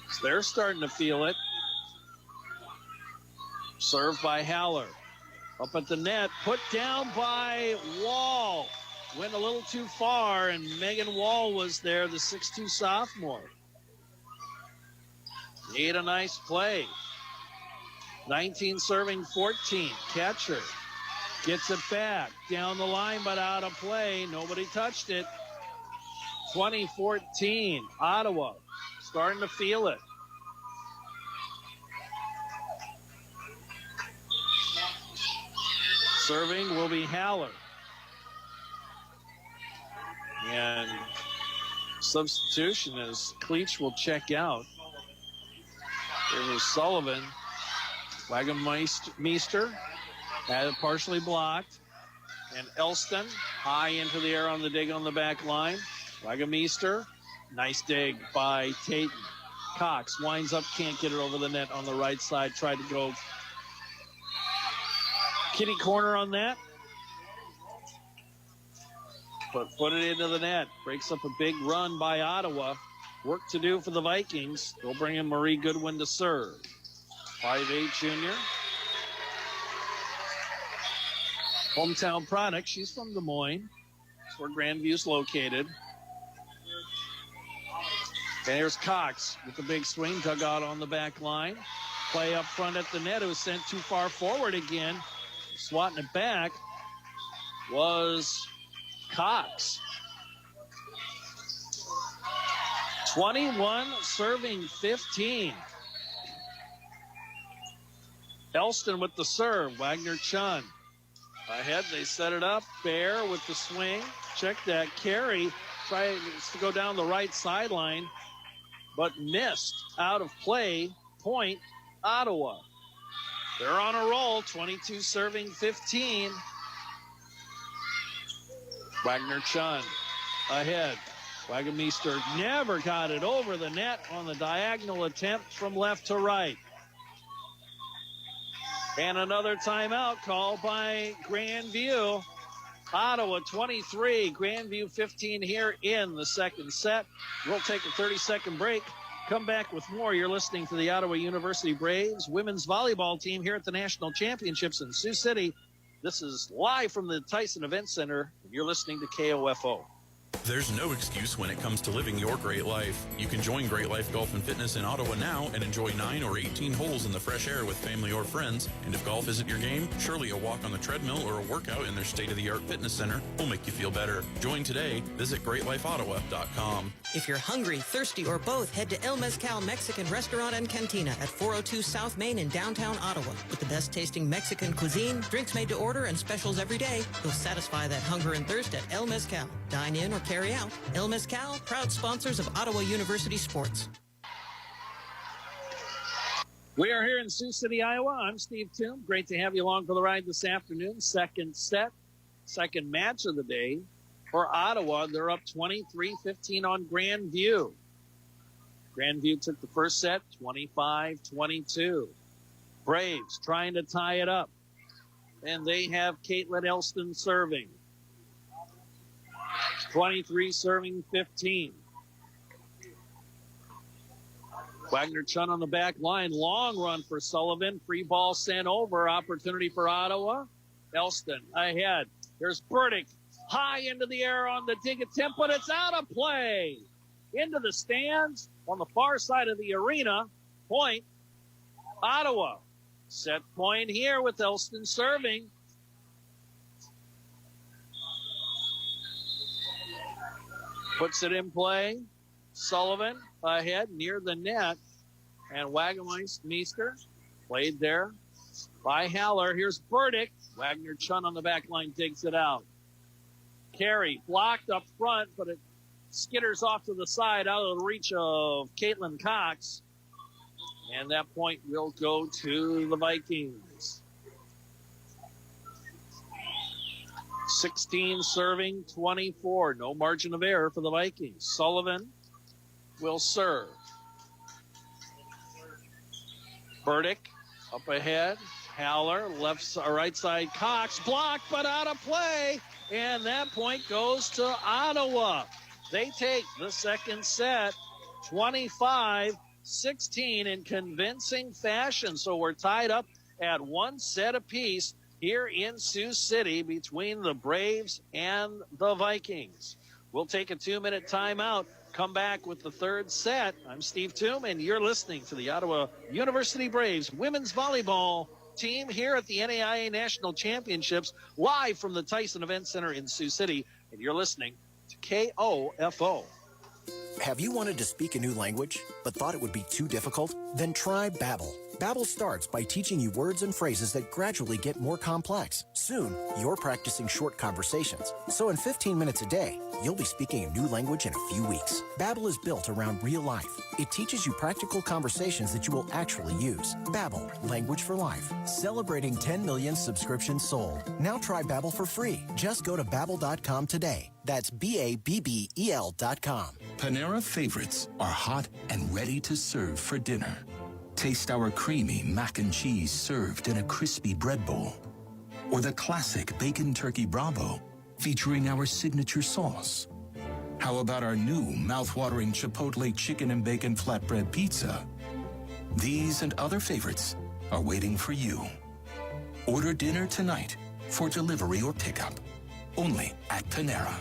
So they're starting to feel it. Served by Haller. Up at the net. Put down by Wall. Went a little too far, and Megan Wall was there, the 6'2 sophomore. Need a nice play. 19 serving 14. Catcher gets it back. Down the line, but out of play. Nobody touched it. 20-14. Ottawa starting to feel it. Serving will be Haller. And substitution as Cleach will check out. There's Sullivan. Wagemeister had it partially blocked. And Elston high into the air on the dig on the back line. Wagemeister, nice dig by Tatum. Cox winds up, can't get it over the net on the right side. Tried to go kitty corner on that. But put it into the net. Breaks up a big run by Ottawa. Work to do for the Vikings. They'll bring in Marie Goodwin to serve. 5'8" junior. Hometown product. She's from Des Moines. That's where Grandview's located. And here's Cox with the big swing. Dug out on the back line. Play up front at the net. It was sent too far forward again. Swatting it back was Cox. 21 serving 15. Elston with the serve. Wagner Chun ahead. They set it up. Bear with the swing. Check that carry. Tries to go down the right sideline, but missed. Out of play. Point Ottawa. They're on a roll. 22 serving 15. Wagner Chun ahead. Wagemeister never got it over the net on the diagonal attempt from left to right. And another timeout called by Grandview. Ottawa 23, Grandview 15 here in the second set. We'll take a 30-second break. Come back with more. You're listening to the Ottawa University Braves women's volleyball team here at the National Championships in Sioux City. This is live from the Tyson Event Center, and you're listening to KOFO. There's no excuse when it comes to living your great life. You can join Great Life Golf and Fitness in Ottawa now and enjoy 9 or 18 holes in the fresh air with family or friends. And if golf isn't your game, surely a walk on the treadmill or a workout in their state-of-the-art fitness center will make you feel better. Join today. Visit GreatLifeOttawa.com. If you're hungry, thirsty, or both, head to El Mezcal Mexican Restaurant and Cantina at 402 South Main in downtown Ottawa. With the best-tasting Mexican cuisine, drinks made to order, and specials every day, you'll satisfy that hunger and thirst at El Mezcal. Dine in or carry out. El Mezcal, proud sponsors of Ottawa University Sports. We are here in Sioux City, Iowa. I'm Steve Toom. Great to have you along for the ride this afternoon. Second set, second match of the day for Ottawa. They're up 23-15 on Grandview. Grandview took the first set, 25-22. Braves trying to tie it up. And they have Caitlin Elston serving. 23 serving 15. Wagner Chun on the back line. Long run for Sullivan. Free ball sent over. Opportunity for Ottawa. Elston ahead. There's Burdick. High into the air on the dig attempt, but it's out of play. Into the stands on the far side of the arena. Point. Ottawa. Set point here with Elston serving. Puts it in play. Sullivan ahead near the net. And Wagemeister played there by Haller. Here's Burdick. Wagner Chun on the back line digs it out. Carey blocked up front, but it skitters off to the side out of the reach of Caitlin Cox. And that point will go to the Vikings. 16 serving 24. No margin of error for the Vikings. Sullivan will serve. Burdick up ahead. Haller, right side. Cox blocked, but out of play. And that point goes to Ottawa. They take the second set, 25-16 in convincing fashion. So we're tied up at one set apiece here in Sioux City between the Braves and the Vikings. We'll take a 2-minute timeout, come back with the third set. I'm Steve Toom, and you're listening to the Ottawa University Braves women's volleyball team here at the NAIA National Championships, live from the Tyson Event Center in Sioux City, and you're listening to KOFO. Have you wanted to speak a new language, but thought it would be too difficult? Then try Babbel. Babbel starts by teaching you words and phrases that gradually get more complex. Soon, you're practicing short conversations. So in 15 minutes a day, you'll be speaking a new language in a few weeks. Babbel is built around real life. It teaches you practical conversations that you will actually use. Babbel, language for life. Celebrating 10 million subscriptions sold. Now try Babbel for free. Just go to Babbel.com today. That's BABBEL.com. Panera favorites are hot and ready to serve for dinner. Taste our creamy mac and cheese served in a crispy bread bowl. Or the classic bacon turkey bravo featuring our signature sauce. How about our new mouth-watering Chipotle chicken and bacon flatbread pizza? These and other favorites are waiting for you. Order dinner tonight for delivery or pickup. Only at Panera.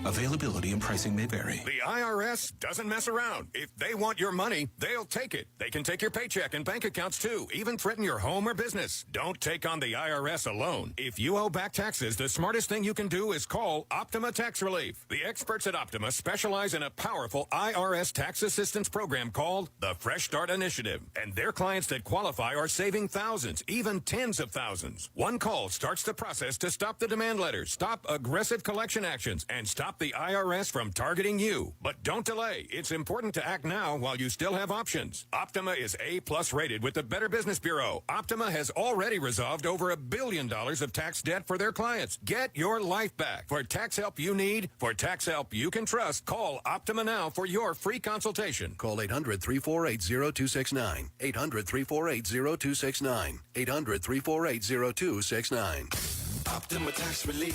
Availability and pricing may vary. The IRS doesn't mess around. If they want your money, they'll take it. They can take your paycheck and bank accounts too, even threaten your home or business. Don't take on the IRS alone. If you owe back taxes, the smartest thing you can do is call Optima Tax Relief. The experts at Optima specialize in a powerful IRS tax assistance program called the Fresh Start Initiative. And their clients that qualify are saving thousands, even tens of thousands. One call starts the process to stop the demand letters, stop aggressive collection actions, and stop the IRS from targeting you. But don't delay. It's important to act now while you still have options. Optima is A+ rated with the Better Business Bureau. Optima has already resolved over $1 billion of tax debt for their clients. Get your life back. For tax help you need, for tax help you can trust, call Optima now for your free consultation. Call 800-348-0269. 800-348-0269. 800-348-0269. Optima Tax Relief.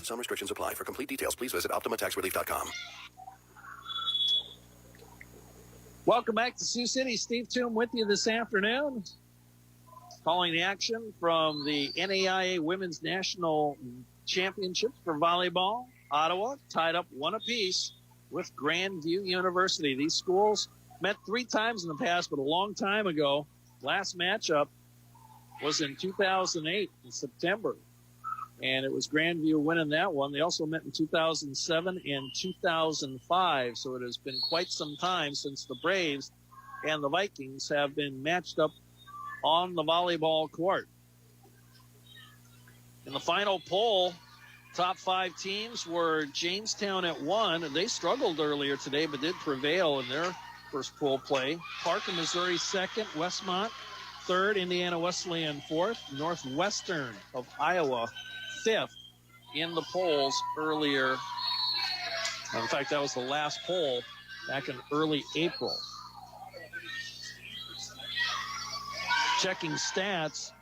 Some restrictions apply. For complete details, please visit OptimaTaxRelief.com. Welcome back to Sioux City. Steve Toom with you this afternoon. Calling the action from the NAIA Women's National Championships for volleyball. Ottawa tied up one apiece with Grandview University. These schools met 3 times in the past, but a long time ago. Last matchup was in 2008 in September. And it was Grandview winning that one. They also met in 2007 and 2005. So it has been quite some time since the Braves and the Vikings have been matched up on the volleyball court. In the final poll, top 5 teams were Jamestown at 1. And they struggled earlier today, but did prevail. And they're First pool play. Parker, Missouri second, Westmont third, Indiana Wesleyan fourth, Northwestern of Iowa fifth in the polls earlier. In fact, that was the last poll back in early April. Checking stats,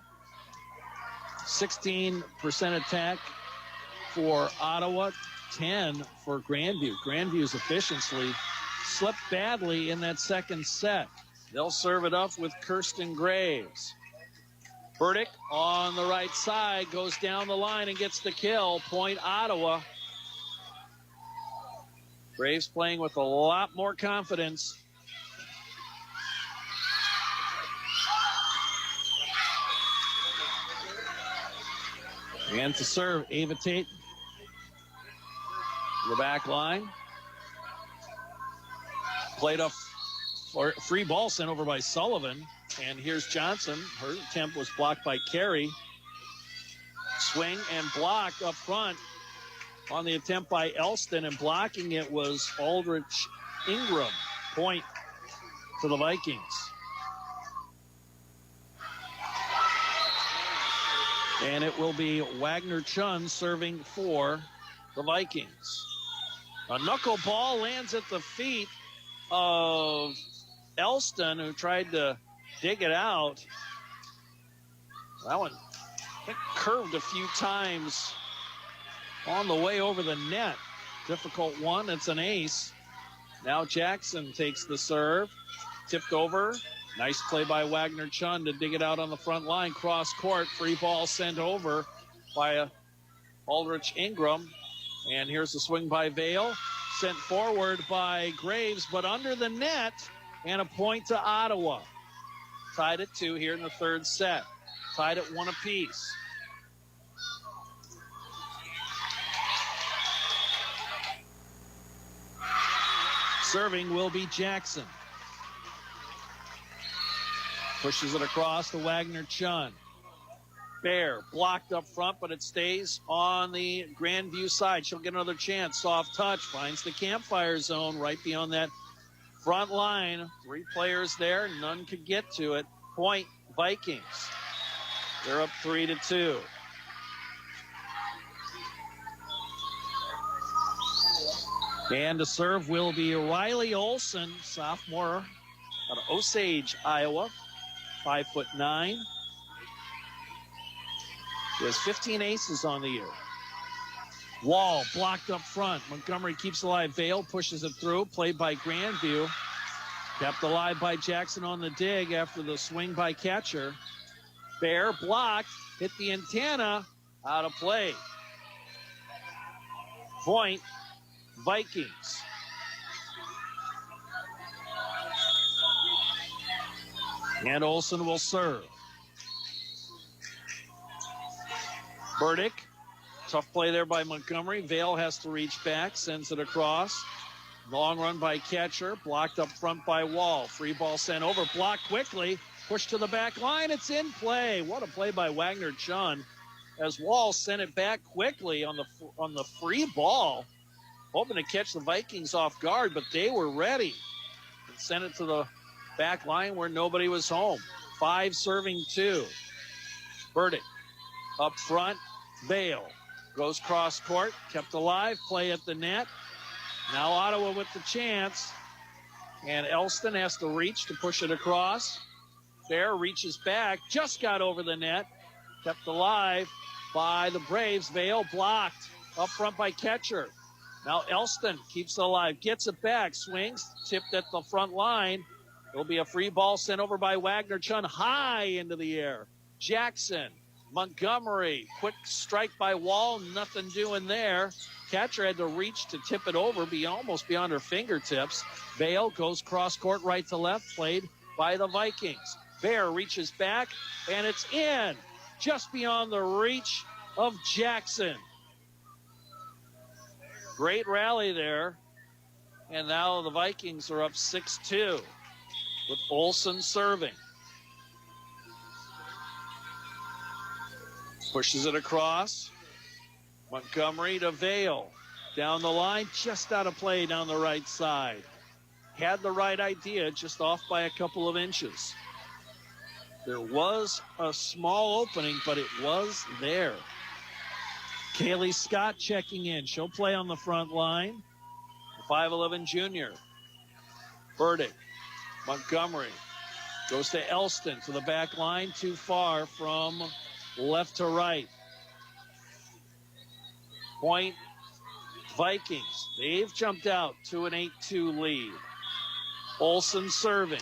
16% attack for Ottawa, 10 for Grandview. Grandview's efficiency slipped badly in that second set. They'll serve it up with Kirsten Graves. Burdick on the right side goes down the line and gets the kill. Point Ottawa. Graves playing with a lot more confidence. And to serve, Ava Tate. The back line. Played off for free ball sent over by Sullivan. And here's Johnson. Her attempt was blocked by Carey. Swing and block up front on the attempt by Elston, and blocking it was Aldrich Ingram. Point to the Vikings. And it will be Wagner Chun serving for the Vikings. A knuckleball lands at the feet of Elston, who tried to dig it out. That one, I think, curved a few times on the way over the net. Difficult one. It's an ace. Now Jackson takes the serve. Tipped over. Nice play by Wagner Chun to dig it out on the front line. Cross court. Free ball sent over by Aldrich Ingram. And here's the swing by Vale. Sent forward by Graves, but under the net. And a point to Ottawa. Tied at 2 here in the third set. Tied at 1 apiece. Serving will be Jackson. Pushes it across to Wagner Chun. Bear blocked up front, but it stays on the Grandview side. She'll get another chance. Soft touch, finds the campfire zone right beyond that front line. 3 players there, none could get to it. Point Vikings. They're up 3-2. And to serve will be Riley Olson, sophomore out of Osage, Iowa, 5'9". He has 15 aces on the year. Wall blocked up front. Montgomery keeps alive. Vale pushes it through. Played by Grandview. Kept alive by Jackson on the dig after the swing by catcher. Bear blocked. Hit the antenna. Out of play. Point Vikings. And Olsen will serve. Burdick. Tough play there by Montgomery. Vale has to reach back. Sends it across. Long run by catcher. Blocked up front by Wall. Free ball sent over. Blocked quickly. Pushed to the back line. It's in play. What a play by Wagner Chun. As Wall sent it back quickly on the free ball. Hoping to catch the Vikings off guard, but they were ready. And sent it to the back line where nobody was home. 5 serving 2. Burdick up front. Vale goes cross court. Kept alive. Play at the net. Now Ottawa with the chance. And Elston has to reach to push it across. Bear reaches back. Just got over the net. Kept alive by the Braves. Vale blocked. Up front by catcher. Now Elston keeps it alive. Gets it back. Swings. Tipped at the front line. It'll be a free ball sent over by Wagner Chun. High into the air. Jackson. Montgomery. Quick strike by Wall. Nothing doing there. Catcher had to reach to tip it over. Almost beyond her fingertips. Vale goes cross court right to left. Played by the Vikings. Bear reaches back. And it's in. Just beyond the reach of Jackson. Great rally there. And now the Vikings are up 6-2 with Olsen serving. Pushes it across. Montgomery to Vale. Down the line, just out of play down the right side. had the right idea, just off by a couple of inches. There was a small opening, but it was there. Kaylee Scott checking in. She'll play on the front line. 5'11 junior. Burdick, Montgomery goes to Elston to the back line, too far from left to right. Point Vikings. They've jumped out to an 8-2 lead. Olsen serving.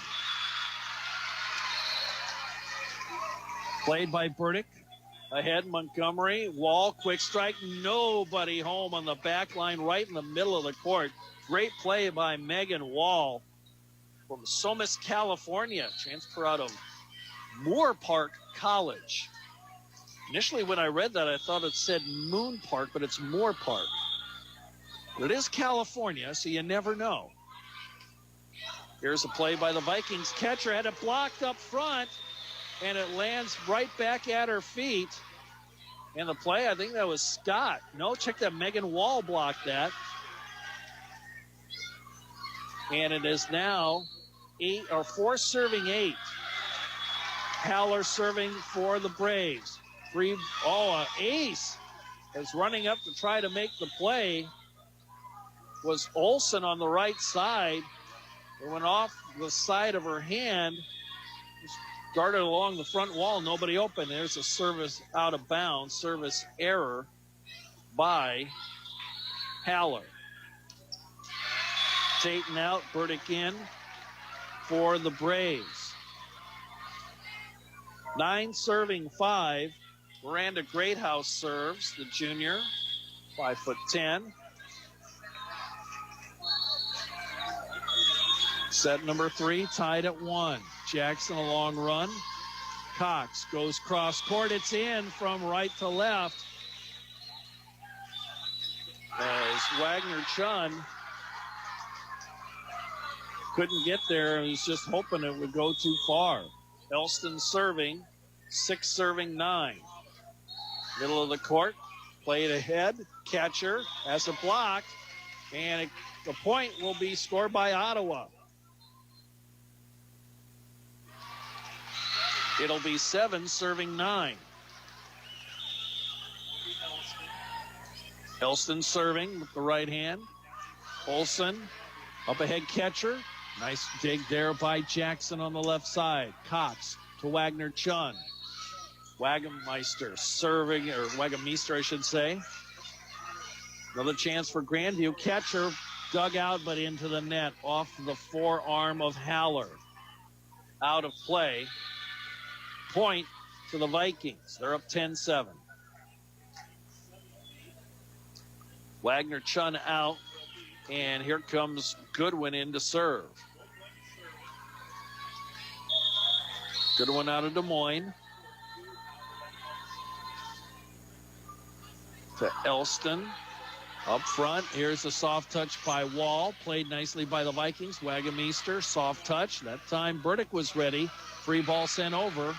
Played by Burdick. Ahead, Montgomery. Wall, quick strike. Nobody home on the back line, right in the middle of the court. Great play by Megan Wall from Somis, California. Transfer out of Moore Park College. Initially, when I read that, I thought it said Moon Park, but it's Moore Park. But it is California, so you never know. Here's a play by the Vikings. Catcher had it blocked up front, and it lands right back at her feet. And the play, I think that was Scott. No, check that. Megan Wall blocked that. And it is now 4 serving 8. Haller serving for the Braves. An ace is running up to try to make the play. Was Olsen on the right side. It went off the side of her hand. Darted along the front wall. Nobody open. There's a service out of bounds. Service error by Haller. Dayton out. Burdick in for the Braves. 9 serving 5. Miranda Greathouse serves, the junior. 5'10". Set number 3, tied at 1. Jackson, a long run. Cox goes cross court. It's in from right to left. As Wagner-Chun couldn't get there. He was just hoping it would go too far. Elston serving, 6 serving 9. Middle of the court, played ahead. Catcher has a block, and the point will be scored by Ottawa. It'll be 7 serving 9. Elston serving with the right hand. Olsen, up ahead catcher. Nice dig there by Jackson on the left side. Cox to Wagner-Chun. Wagemeister serving, or Wagemeister, I should say. Another chance for Grandview. Catcher dug out, but into the net off the forearm of Haller. Out of play. Point to the Vikings. They're up 10-7. Wagner-Chun out, and here comes Goodwin in to serve. Goodwin out of Des Moines. To Elston. Up front, here's a soft touch by Wall. Played nicely by the Vikings. Wagemeister, soft touch. That time Burdick was ready. Free ball sent over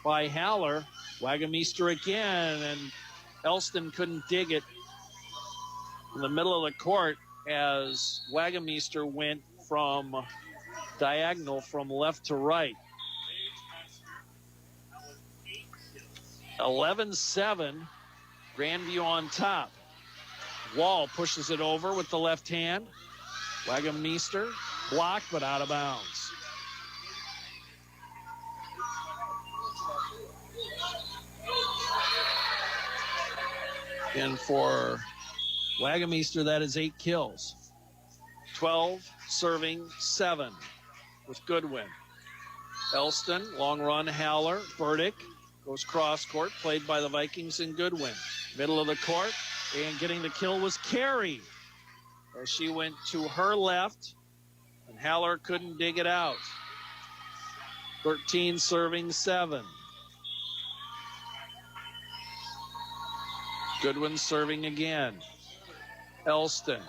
by Haller. Wagemeister again, and Elston couldn't dig it in the middle of the court as Wagemeister went from diagonal from left to right. 11-7, Grandview on top. Wall pushes it over with the left hand. Wagemeister blocked, but out of bounds. And for Wagemeister, that is 8 kills. 12 serving 7 with Goodwin. Elston, long run, Haller, Burdick goes cross court, played by the Vikings and Goodwin. Middle of the court, and getting the kill was Carey, as she went to her left, and Haller couldn't dig it out. 13 serving 7. Goodwin serving again. Elston.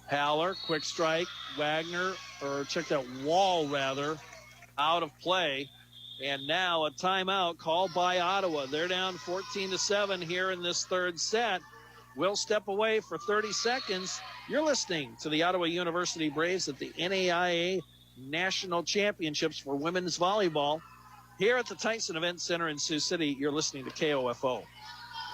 Haller, quick strike. Wagner, or check that, Wall rather, out of play. And now a timeout called by Ottawa. They're down 14-7 here in this third set. We'll step away for 30 seconds. You're listening to the Ottawa University Braves at the NAIA National Championships for Women's Volleyball. Here at the Tyson Event Center in Sioux City, you're listening to KOFO.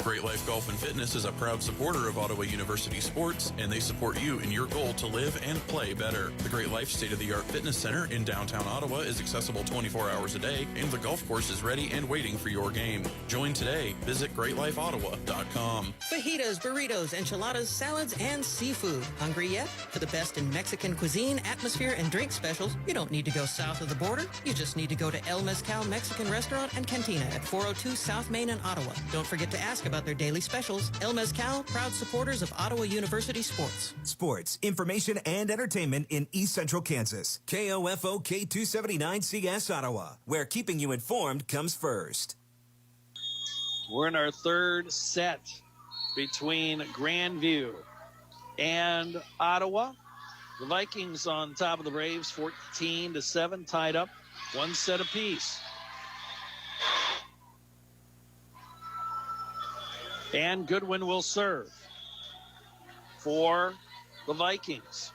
Great Life Golf and Fitness is a proud supporter of Ottawa University sports, and they support you in your goal to live and play better. The Great Life State-of-the-Art Fitness Center in downtown Ottawa is accessible 24 hours a day, and the golf course is ready and waiting for your game. Join today. Visit GreatLifeOttawa.com. Fajitas, burritos, enchiladas, salads, and seafood. Hungry yet? For the best in Mexican cuisine, atmosphere, and drink specials, you don't need to go south of the border. You just need to go to El Mezcal Mexican Restaurant and Cantina at 402 South Main in Ottawa. Don't forget to ask about their daily specials. El Mezcal, proud supporters of Ottawa University sports. Sports, information, and entertainment in East Central Kansas. KOFO K279CS Ottawa, where keeping you informed comes first. We're in our third set between Grandview and Ottawa. The Vikings on top of the Braves, 14-7, tied up, one set apiece. And Goodwin will serve for the Vikings.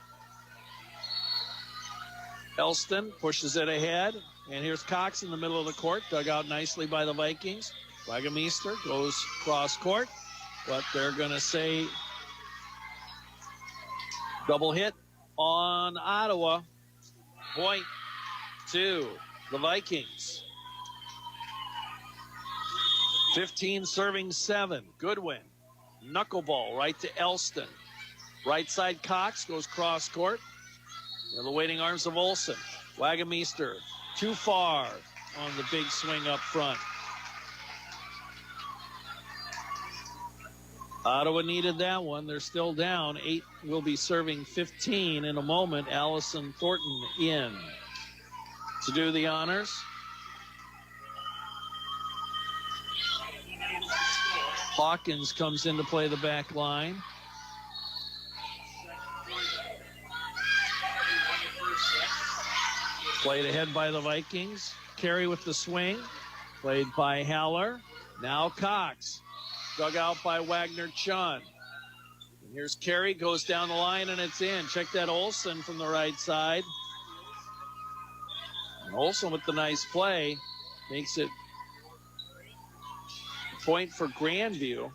Elston pushes it ahead, and here's Cox in the middle of the court, dug out nicely by the Vikings. Wagemeister goes cross court, but they're going to say double hit on Ottawa. Point to the Vikings. 15 serving 7. Goodwin. Knuckleball right to Elston. Right side Cox goes cross court. In the waiting arms of Olsen. Wagemeister too far on the big swing up front. Ottawa needed that one. They're still down. 8 will be serving 15 in a moment. Allison Thornton in to do the honors. Hawkins comes in to play the back line. Played ahead by the Vikings. Carey with the swing. Played by Haller. Now Cox. Dug out by Wagner-Chun. And here's Carey, goes down the line, and it's in. Check that Olsen from the right side. And Olsen with the nice play makes it point for Grandview.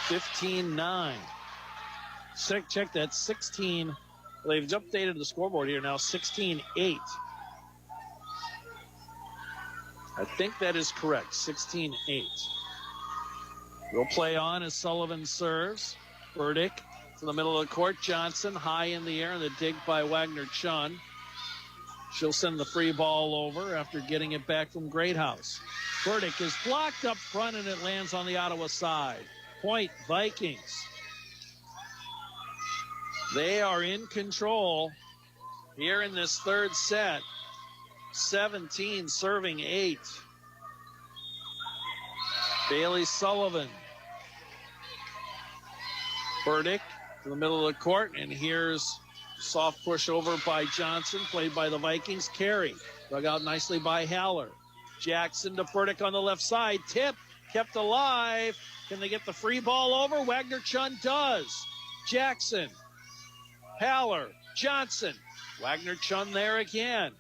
15-9. Check that, 16. Well, they've updated the scoreboard here now, 16-8. I think that is correct, 16-8. We'll play on as Sullivan serves. Burdick to the middle of the court. Johnson high in the air, and the dig by Wagner-Chun. She'll send the free ball over after getting it back from Greathouse. Burdick is blocked up front, and it lands on the Ottawa side. Point Vikings. They are in control here in this third set. 17 serving 8. Bailey Sullivan. Burdick to the middle of the court, and here's soft push over by Johnson, played by the Vikings. Carey dug out nicely by Haller. Jackson to Burdick on the left side. Tip kept alive. Can they get the free ball over? Wagner-Chun does. Jackson, Haller, Johnson. Wagner-Chun there again.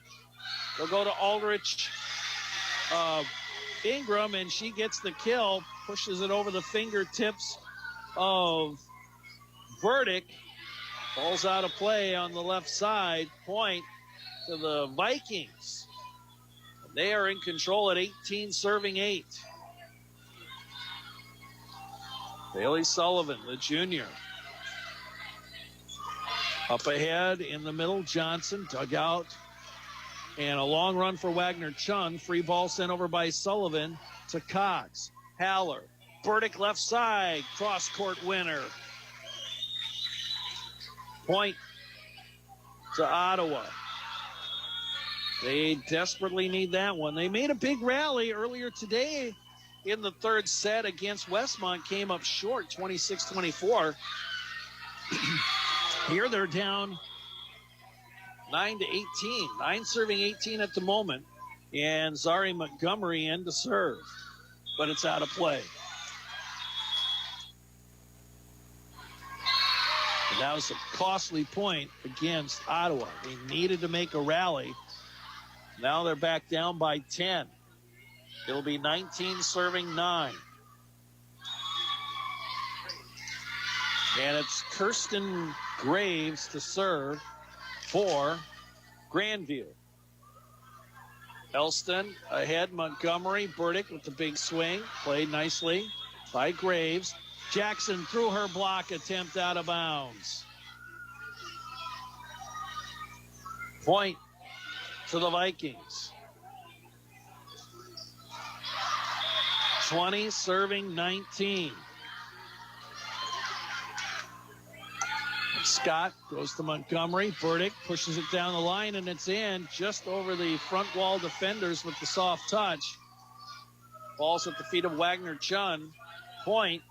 They'll go to Aldrich Ingram, and she gets the kill. Pushes it over the fingertips of Burdick. Ball's out of play on the left side. Point to the Vikings. They are in control at 18 serving 8. Bailey Sullivan, the junior. Up ahead in the middle, Johnson dug out. And a long run for Wagner-Chun. Free ball sent over by Sullivan to Cox. Haller. Burdick left side. Cross-court winner. Point to Ottawa. They desperately need that one. They made a big rally earlier today in the third set against Westmont. Came up short, 26-24. Here they're down 9-18. 9 serving 18 at the moment. And Zari Montgomery in to serve. But it's out of play. That was a costly point against Ottawa. They needed to make a rally. Now they're back down by 10. It'll be 19 serving 9. And it's Kirsten Graves to serve for Grandview. Elston ahead, Montgomery. Burdick with the big swing. Played nicely by Graves. Jackson threw her block attempt out of bounds. Point to the Vikings. 20 serving 19. Scott goes to Montgomery. Burdick pushes it down the line, and it's in just over the front wall defenders with the soft touch. Falls at the feet of Wagner Chun. Point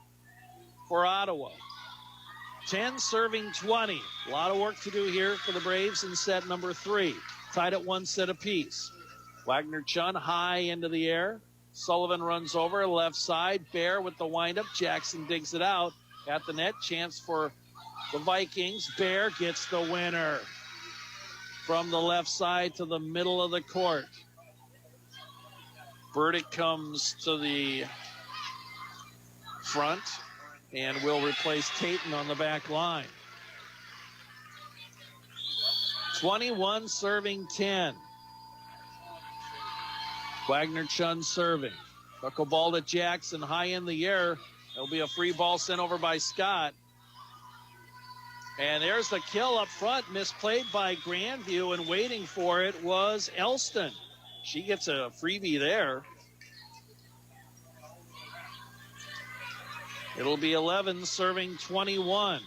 for Ottawa. 10 serving 20. A lot of work to do here for the Braves in set number 3. Tied at 1 set apiece. Wagner Chun high into the air. Sullivan runs over left side. Bear with the windup. Jackson digs it out at the net. Chance for the Vikings. Bear gets the winner from the left side to the middle of the court. Burdick comes to the front and will replace Tatum on the back line. 21 serving 10. Wagner Chun serving. Knuckle ball to Jackson high in the air. There'll be a free ball sent over by Scott. And there's the kill up front, misplayed by Grandview, and waiting for it was Elston. She gets a freebie there. It'll be 11 serving 21.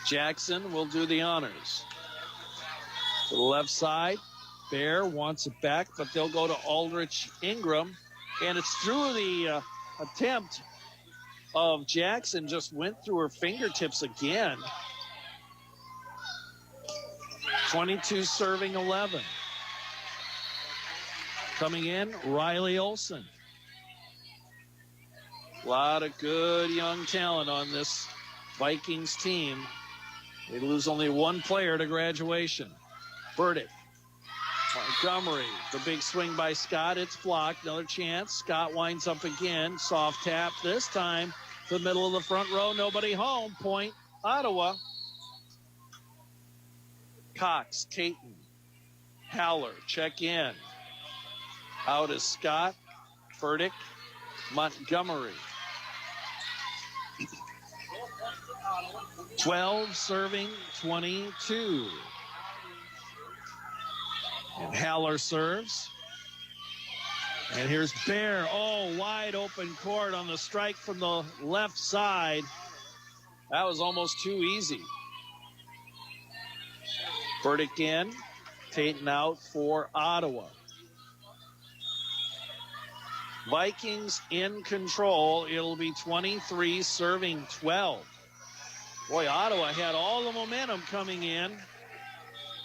Jackson will do the honors. To the left side, Bear wants it back, but they'll go to Aldrich Ingram. And it's through the attempt of Jackson, just went through her fingertips again. 22 serving 11. Coming in, Riley Olson. A lot of good young talent on this Vikings team. They lose only one player to graduation. Burdick. Montgomery, the big swing by Scott. It's blocked. Another chance. Scott winds up again. Soft tap this time to the middle of the front row. Nobody home. Point Ottawa. Cox, Caton, Haller, check in. Out is Scott, Burdick, Montgomery. 12 serving 22. And Haller serves. And here's Bear. Oh, wide open court on the strike from the left side. That was almost too easy. Burdick in. Tatum out for Ottawa. Vikings in control. It'll be 23 serving 12. Boy, Ottawa had all the momentum coming in.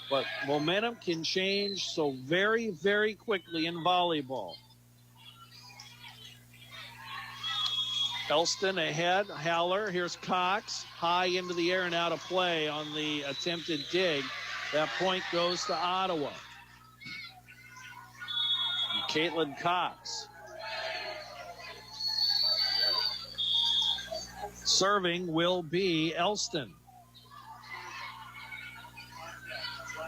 But momentum can change so very, very quickly in volleyball. Elston ahead, Haller. Here's Cox, high into the air and out of play on the attempted dig. That point goes to Ottawa. And Caitlin Cox. Serving will be Elston.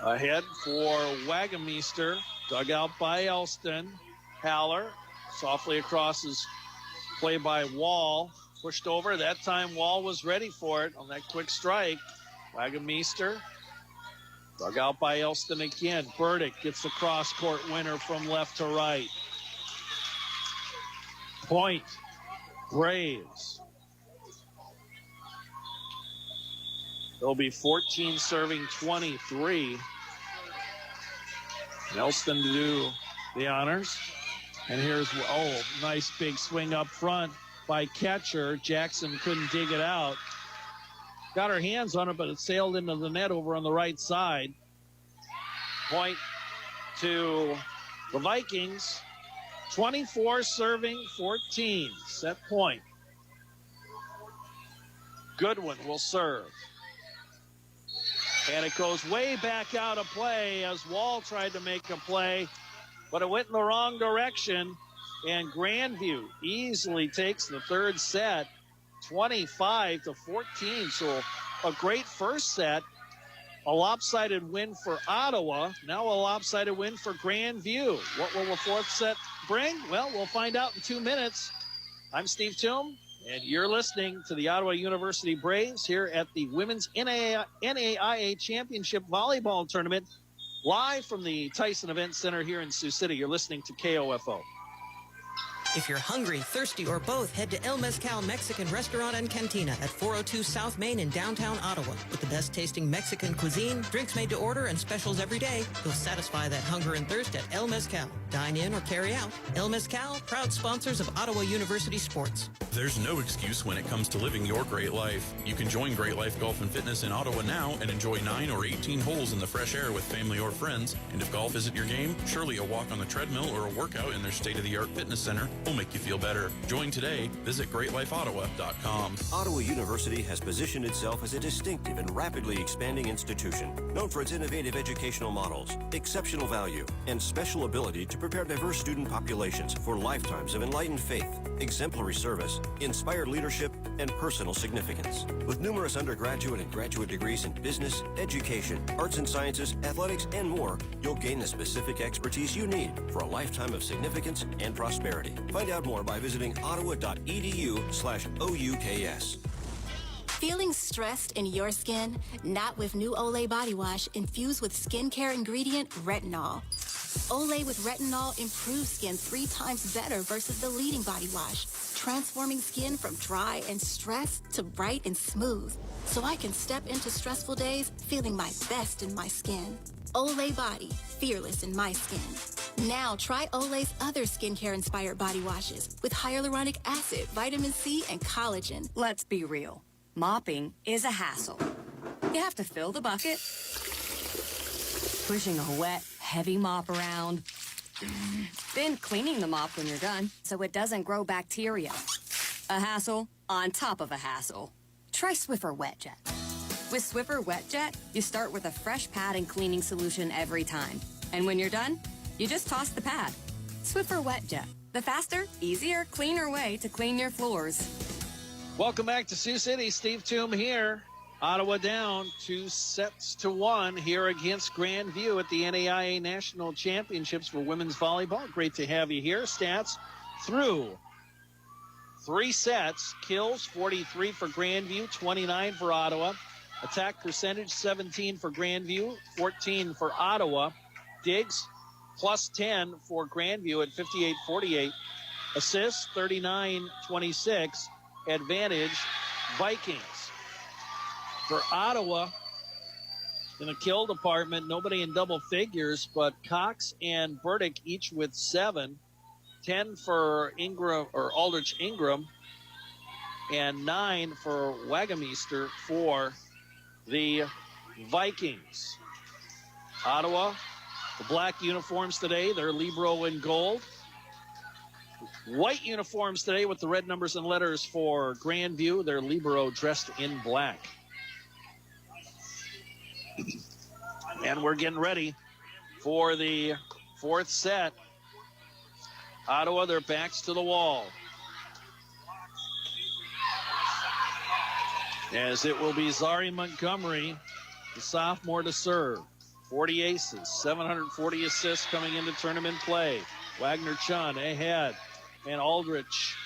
Ahead for Wagameister. Dug out by Elston. Haller softly across his play by Wall. Pushed over. That time Wall was ready for it on that quick strike. Wagameister. Dug out by Elston again. Burdick gets the cross-court winner from left to right. Point. Graves. There'll be 14 serving 23. Elston to do the honors. And here's, oh, nice big swing up front by catcher. Jackson couldn't dig it out. Got her hands on it, but it sailed into the net over on the right side. Point to the Vikings. 24 serving 14. Set point. Goodwin will serve. And it goes way back out of play as Wall tried to make a play, but it went in the wrong direction. And Grandview easily takes the third set, 25-14. So a great first set, a lopsided win for Ottawa, now a lopsided win for Grandview. What will the fourth set bring? Well, we'll find out in 2 minutes. I'm Steve Toom, and you're listening to the Ottawa University Braves here at the Women's NAIA Championship Volleyball Tournament, live from the Tyson Event Center here in Sioux City. You're listening to KOFO. If you're hungry, thirsty, or both, head to El Mezcal Mexican Restaurant and Cantina at 402 South Main in downtown Ottawa. With the best tasting Mexican cuisine, drinks made to order, and specials every day, you'll satisfy that hunger and thirst at El Mezcal. Dine in or carry out. El Mezcal, proud sponsors of Ottawa University Sports. There's no excuse when it comes to living your great life. You can join Great Life Golf and Fitness in Ottawa now and enjoy 9 or 18 holes in the fresh air with family or friends. And if golf isn't your game, surely a walk on the treadmill or a workout in their state-of-the-art fitness center will make you feel better. Join today. Visit GreatLifeOttawa.com. Ottawa University has positioned itself as a distinctive and rapidly expanding institution, known for its innovative educational models, exceptional value, and special ability to prepare diverse student populations for lifetimes of enlightened faith, exemplary service, inspired leadership, and personal significance. With numerous undergraduate and graduate degrees in business, education, arts and sciences, athletics, and more, you'll gain the specific expertise you need for a lifetime of significance and prosperity. Find out more by visiting ottawa.edu/OUKS. Feeling stressed in your skin? Not with new Olay body wash infused with skincare ingredient retinol. Olay with retinol improves skin 3 times better versus the leading body wash, transforming skin from dry and stressed to bright and smooth, so I can step into stressful days feeling my best in my skin. Olay Body, fearless in my skin. Now try Olay's other skincare-inspired body washes with hyaluronic acid, vitamin C, and collagen. Let's be real. Mopping is a hassle. You have to fill the bucket, pushing a wet, heavy mop around, then cleaning the mop when you're done so it doesn't grow bacteria. A hassle on top of a hassle. Try Swiffer Wet Jet. With Swiffer Wet Jet, you start with a fresh pad and cleaning solution every time. And when you're done, you just toss the pad. Swiffer Wet Jet, the faster, easier, cleaner way to clean your floors. Welcome back to Sioux City. Steve Toom here. Ottawa down 2-1 here against Grandview at the NAIA National Championships for Women's Volleyball. Great to have you here. Stats through 3 sets. Kills 43 for Grandview, 29 for Ottawa. Attack percentage 17 for Grandview, 14 for Ottawa. Digs plus 10 for Grandview at 58-48. Assists 39-26. Advantage Vikings. For Ottawa, in the kill department, nobody in double figures, but Cox and Burdick each with 7. 10 for Ingram or Aldrich Ingram, and 9 for Wagameister for the Vikings. Ottawa, the black uniforms today, they're libero in gold. White uniforms today with the red numbers and letters for Grandview. They're libero dressed in black. And we're getting ready for the 4th set. Ottawa, their backs to the wall. As it will be Zari Montgomery, the sophomore, to serve. 40 aces, 740 assists coming into tournament play. Wagner Chun ahead. And Aldrich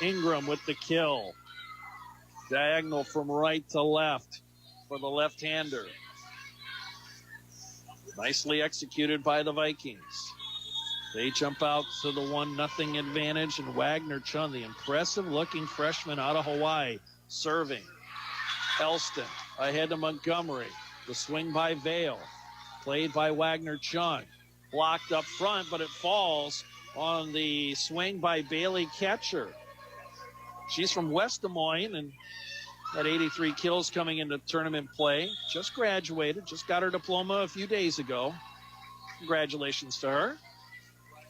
Ingram with the kill. Diagonal from right to left for the left-hander. Nicely executed by the Vikings. They jump out to the 1-0 advantage, and Wagner Chun, the impressive-looking freshman out of Hawaii, serving. Elston ahead to Montgomery. The swing by Vale, played by Wagner Chun. Blocked up front, but it falls on the swing by Bailey Ketcher. She's from West Des Moines and had 83 kills coming into tournament play. Just graduated, just got her diploma a few days ago. Congratulations to her.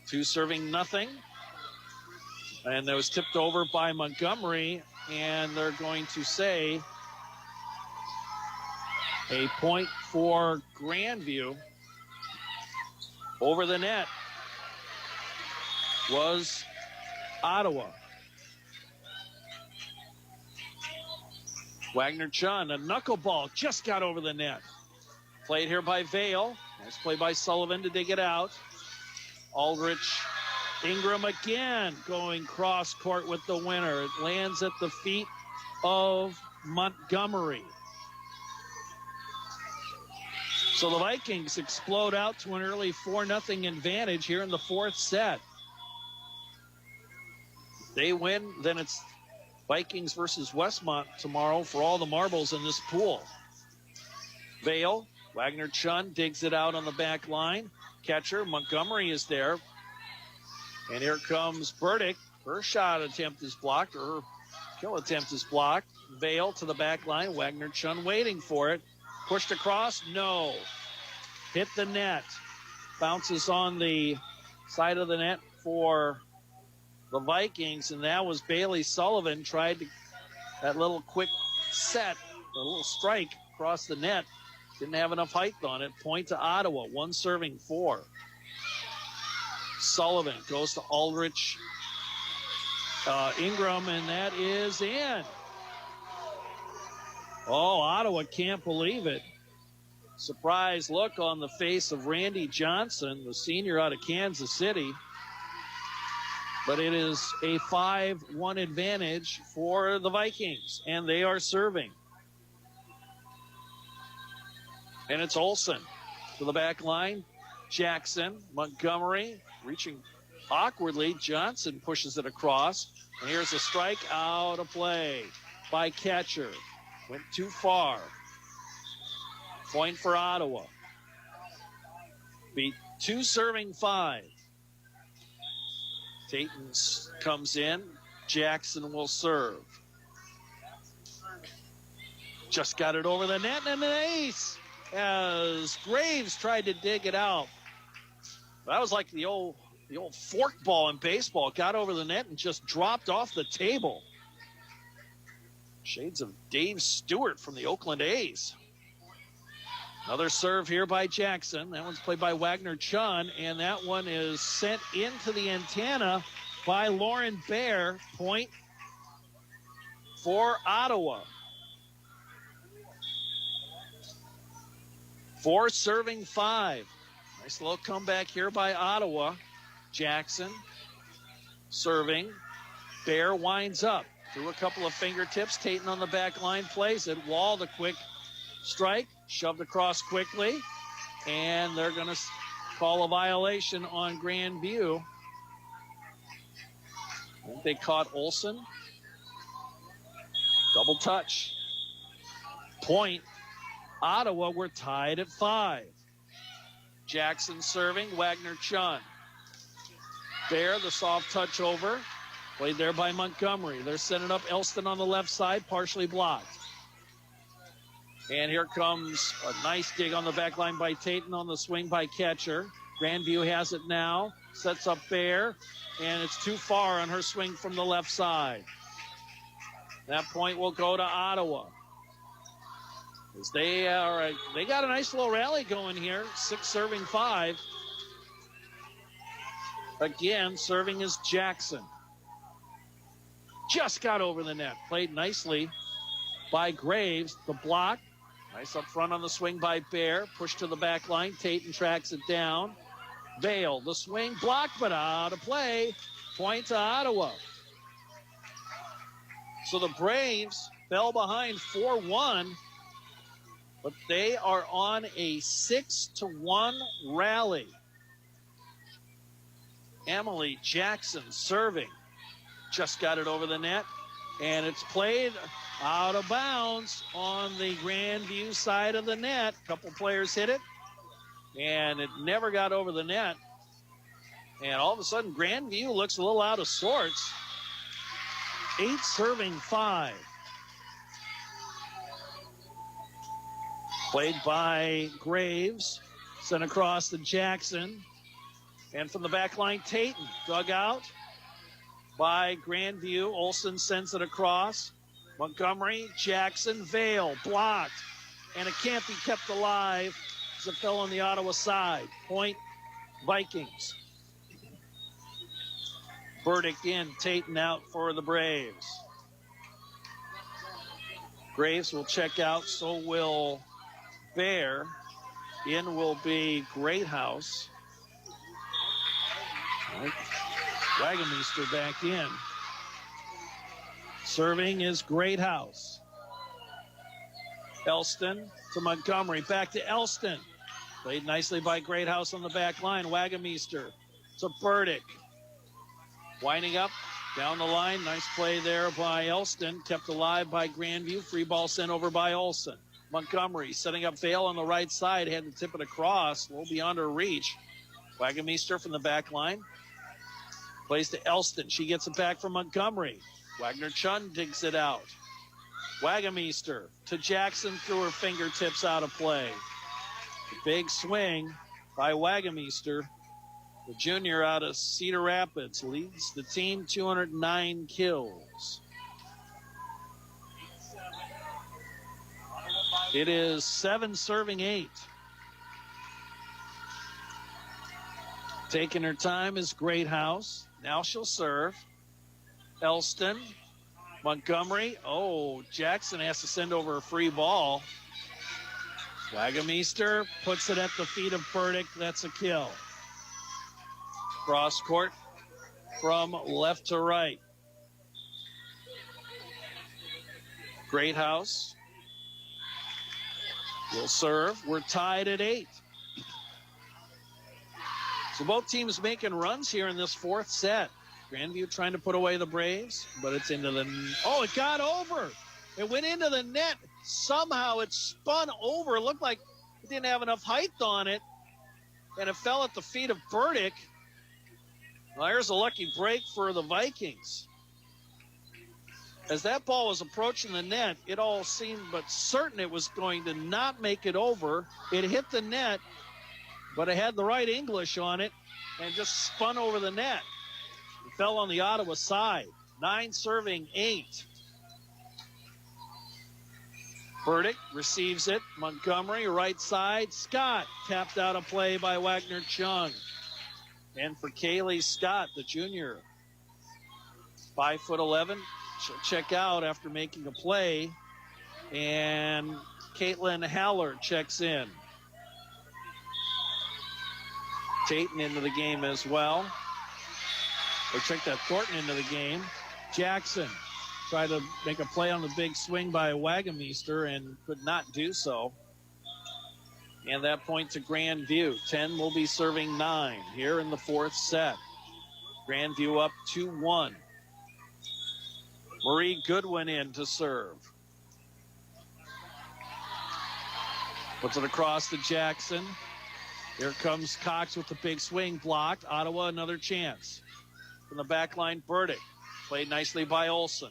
2 serving nothing. And that was tipped over by Montgomery, and they're going to say A point for Grandview. Over the net was Ottawa. Wagner-Chun, a knuckleball, just got over the net. Played here by Vale. Nice play by Sullivan to dig it out. Aldrich Ingram again going cross court with the winner. It lands at the feet of Montgomery. So the Vikings explode out to an early 4-0 advantage here in the fourth set. They win, then it's Vikings versus Westmont tomorrow for all the marbles in this pool. Vale, Wagner-Chun digs it out on the back line. Catcher, Montgomery is there. And here comes Burdick. Her shot attempt is blocked, or her kill attempt is blocked. Vale to the back line. Wagner-Chun waiting for it. Pushed across, no. Hit the net. Bounces on the side of the net for the Vikings, and that was Bailey Sullivan. Tried to, that little quick set, a little strike across the net. Didn't have enough height on it. Point to Ottawa, 1-4. Sullivan goes to Aldrich Ingram, and that is in. Oh, Ottawa can't believe it. Surprised look on the face of Randy Johnson, the senior out of Kansas City. But it is a 5-1 advantage for the Vikings, and they are serving. And it's Olsen to the back line. Jackson, Montgomery, reaching awkwardly. Johnson pushes it across. And here's a strike out of play by catcher. Went too far. Point for Ottawa. Beat 2-5. Dayton comes in. Jackson will serve. Just got it over the net and an ace as Graves tried to dig it out. That was like the old fork ball in baseball. Got over the net and just dropped off the table. Shades of Dave Stewart from the Oakland A's. Another serve here by Jackson. That one's played by Wagner-Chun, and that one is sent into the antenna by Lauren Bear. Point for Ottawa. 4-5. Nice little comeback here by Ottawa. Jackson serving. Bear winds up. Through a couple of fingertips. Tatum on the back line plays it. Wall, the quick strike. Shoved across quickly. And they're going to call a violation on Grandview. I think they caught Olsen. Double touch. Point. Ottawa, we're tied at 5. Jackson serving. Wagner-Chun. There, the soft touch over. Played there by Montgomery. They're sending up Elston on the left side, partially blocked. And here comes a nice dig on the back line by Tatum on the swing by catcher. Grandview has it now. Sets up Bear. And it's too far on her swing from the left side. That point will go to Ottawa. As they got a nice little rally going here. 6-5. Again, serving is Jackson. Just got over the net. Played nicely by Graves. The block. Nice up front on the swing by Bear. Pushed to the back line. Tatum tracks it down. Vale, the swing blocked, but out of play. Point to Ottawa. So the Braves fell behind 4-1, but they are on a 6-1 rally. Emily Jackson serving. Just got it over the net, and it's played out of bounds on the Grandview side of the net. A couple players hit it, and it never got over the net. And all of a sudden, Grandview looks a little out of sorts. 8-5. Played by Graves. Sent across to Jackson. And from the back line, Tatum. Dug out by Grandview. Olsen sends it across. Montgomery, Jackson, Vale. Blocked. and it can't be kept alive as it fell on the Ottawa side. Point, Vikings. Burdick in, Tatum out for the Braves. Graves will check out, so will Bear. In will be Greathouse. Wagameister back in. Serving is Greathouse. Elston to Montgomery. Back to Elston. Played nicely by Greathouse on the back line. Wagameister to Burdick. Winding up down the line. Nice play there by Elston. Kept alive by Grandview. Free ball sent over by Olsen. Montgomery setting up Vale on the right side. Had to tip it across. A little beyond her reach. Wagameister from the back line. Plays to Elston. She gets it back from Montgomery. Wagner-Chun digs it out. Wagameister to Jackson through her fingertips out of play. A big swing by Wagameister. The junior out of Cedar Rapids leads the team 209 kills. It is 7 serving 8. Taking her time is Greathouse. Now she'll serve. Elston, Montgomery. Oh, Jackson has to send over a free ball. Wagameister puts it at the feet of Burdick. That's a kill. Cross court from left to right. Greathouse will serve. We're tied at 8. So both teams making runs here in this fourth set. Grandview trying to put away the Braves, but it's into the... Oh, it got over. It went into the net. Somehow it spun over. It looked like it didn't have enough height on it, and it fell at the feet of Burdick. Well, here's a lucky break for the Vikings. As that ball was approaching the net, it all seemed but certain it was going to not make it over. It hit the net, but it had the right English on it and just spun over the net. It fell on the Ottawa side. 9 serving 8. Burdick receives it. Montgomery, right side. Scott tapped out of play by Wagner-Chung. And for Kaylee Scott, the junior, 5'11", she'll check out after making a play. And Caitlin Haller checks in. Tatum into the game as well. Or check that Thornton into the game. Jackson tried to make a play on the big swing by Wagameister and could not do so. And that point to Grandview. 10 will be serving 9 here in the fourth set. Grandview up 2-1. Marie Goodwin in to serve. Puts it across to Jackson. Here comes Cox with the big swing, blocked. Ottawa another chance. From the back line, Burdick. Played nicely by Olsen.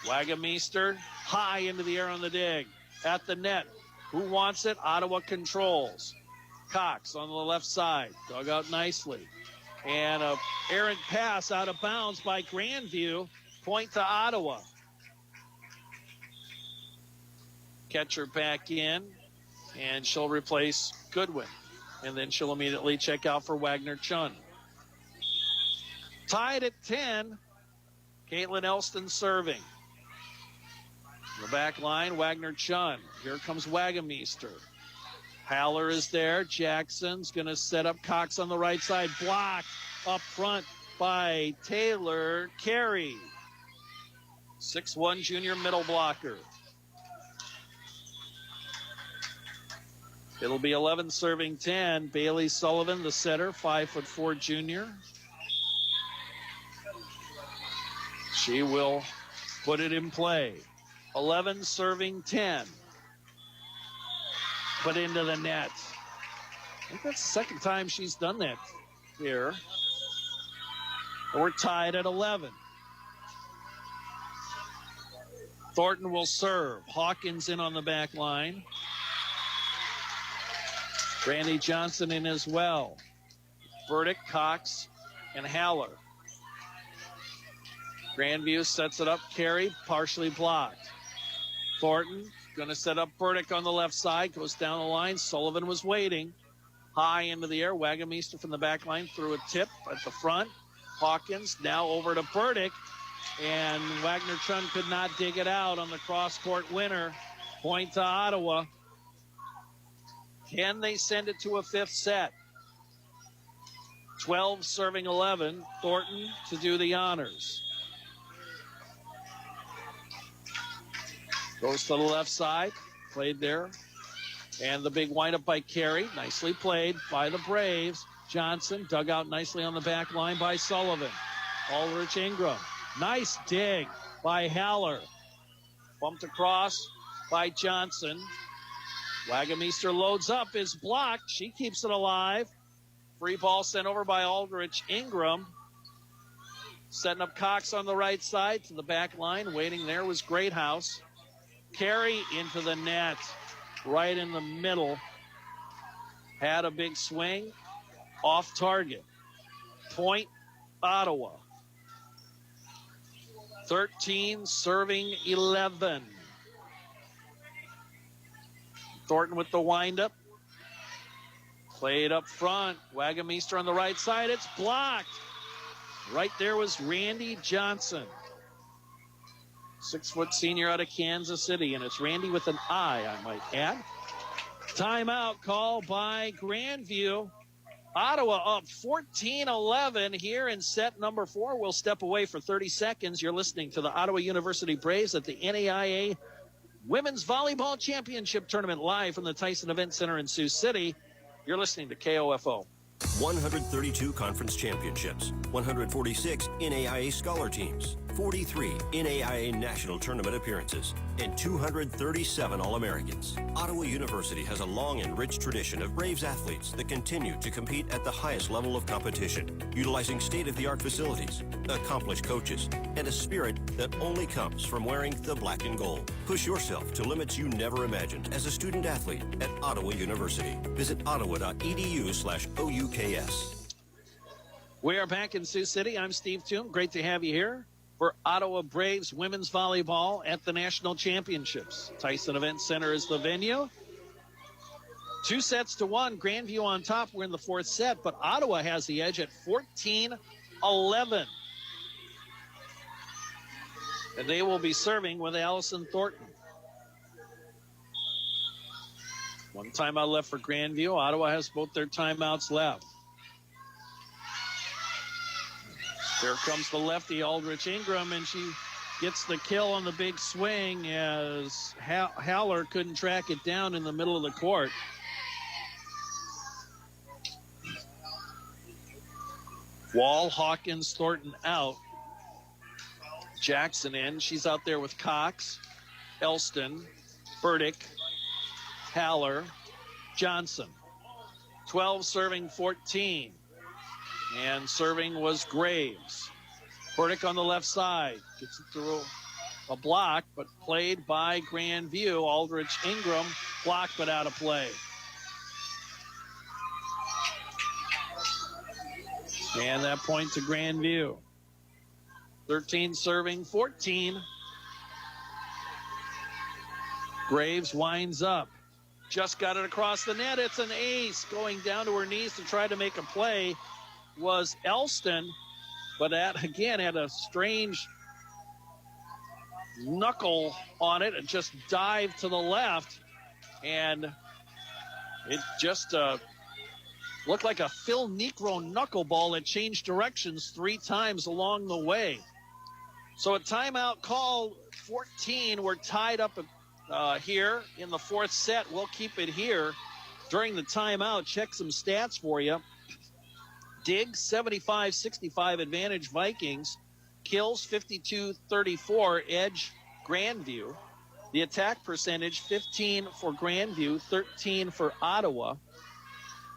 Wagameister high into the air on the dig. At the net. Who wants it? Ottawa controls. Cox on the left side. Dug out nicely. And a errant pass out of bounds by Grandview. Point to Ottawa. Catcher back in. And she'll replace Goodwin. And then she'll immediately check out for Wagner-Chun. Tied at 10. Caitlin Elston serving. The back line, Wagner-Chun. Here comes Wagameister. Haller is there. Jackson's going to set up Cox on the right side. Blocked up front by Taylor Carey. 6'1" junior middle blocker. It'll be 11 serving 10. Bailey Sullivan, the setter, 5'4" junior. She will put it in play. 11 serving 10. Put into the net. I think that's the second time she's done that here. We're tied at 11. Thornton will serve. Hawkins in on the back line. Randy Johnson in as well. Burdick, Cox, and Haller. Grandview sets it up. Carey partially blocked. Thornton going to set up Burdick on the left side. Goes down the line. Sullivan was waiting. High into the air. Wagameister from the back line threw a tip at the front. Hawkins now over to Burdick. And Wagner-Chun could not dig it out on the cross-court winner. Point to Ottawa. Can they send it to a fifth set? 12 serving 11. Thornton to do the honors. Goes to the left side. Played there. And the big windup by Carey. Nicely played by the Braves. Johnson dug out nicely on the back line by Sullivan. Ulrich Ingram. Nice dig by Haller. Bumped across by Johnson. Wagameister loads up, is blocked. She keeps it alive. Free ball sent over by Aldrich Ingram. Setting up Cox on the right side to the back line. Waiting there was Greathouse. Carey into the net. Right in the middle. Had a big swing. Off target. Point Ottawa. 13 serving 11. Thornton with the windup. Played up front. Wagameister on the right side. It's blocked. Right there was Randy Johnson. 6-foot senior out of Kansas City. And it's Randy with an I might add. Timeout call by Grandview. Ottawa up 14-11 here in set number 4. We'll step away for 30 seconds. You're listening to the Ottawa University Braves at the NAIA Women's Volleyball Championship Tournament live from the Tyson Event Center in Sioux City. You're listening to KOFO. 132 conference championships, 146 NAIA scholar teams, 43 NAIA national tournament appearances, and 237 All-Americans. Ottawa University has a long and rich tradition of Braves athletes that continue to compete at the highest level of competition, utilizing state-of-the-art facilities, accomplished coaches, and a spirit that only comes from wearing the black and gold. Push yourself to limits you never imagined as a student athlete at Ottawa University. Visit ottawa.edu/OUKS. We are back in Sioux City. I'm Steve Toom. Great to have you here for Ottawa Braves women's volleyball at the national championships. Tyson Event Center is the venue. 2-1. Grandview on top. We're in the fourth set, but Ottawa has the edge at 14-11. And they will be serving with Allison Thornton. One timeout left for Grandview. Ottawa has both their timeouts left. There comes the lefty, Aldrich Ingram, and she gets the kill on the big swing as Haller couldn't track it down in the middle of the court. Wall, Hawkins, Thornton out. Jackson in. She's out there with Cox, Elston, Burdick, Haller, Johnson. 12 serving 14. And serving was Graves. Burdick on the left side. Gets it through a block, but played by Grandview. Aldrich Ingram blocked but out of play. And that point to Grandview. 13 serving 14. Graves winds up. Just got it across the net. It's an ace. Going down to her knees to try to make a play was Elston, but that again had a strange knuckle on it. It just dived to the left, and it just looked like a Phil Necro knuckleball that changed directions 3 times along the way. So a timeout call, 14. We're tied up here in the fourth set. We'll keep it here during the timeout. Check some stats for you. Diggs, 75-65 advantage Vikings. Kills, 52-34 edge Grandview. The attack percentage, 15 for Grandview, 13 for Ottawa.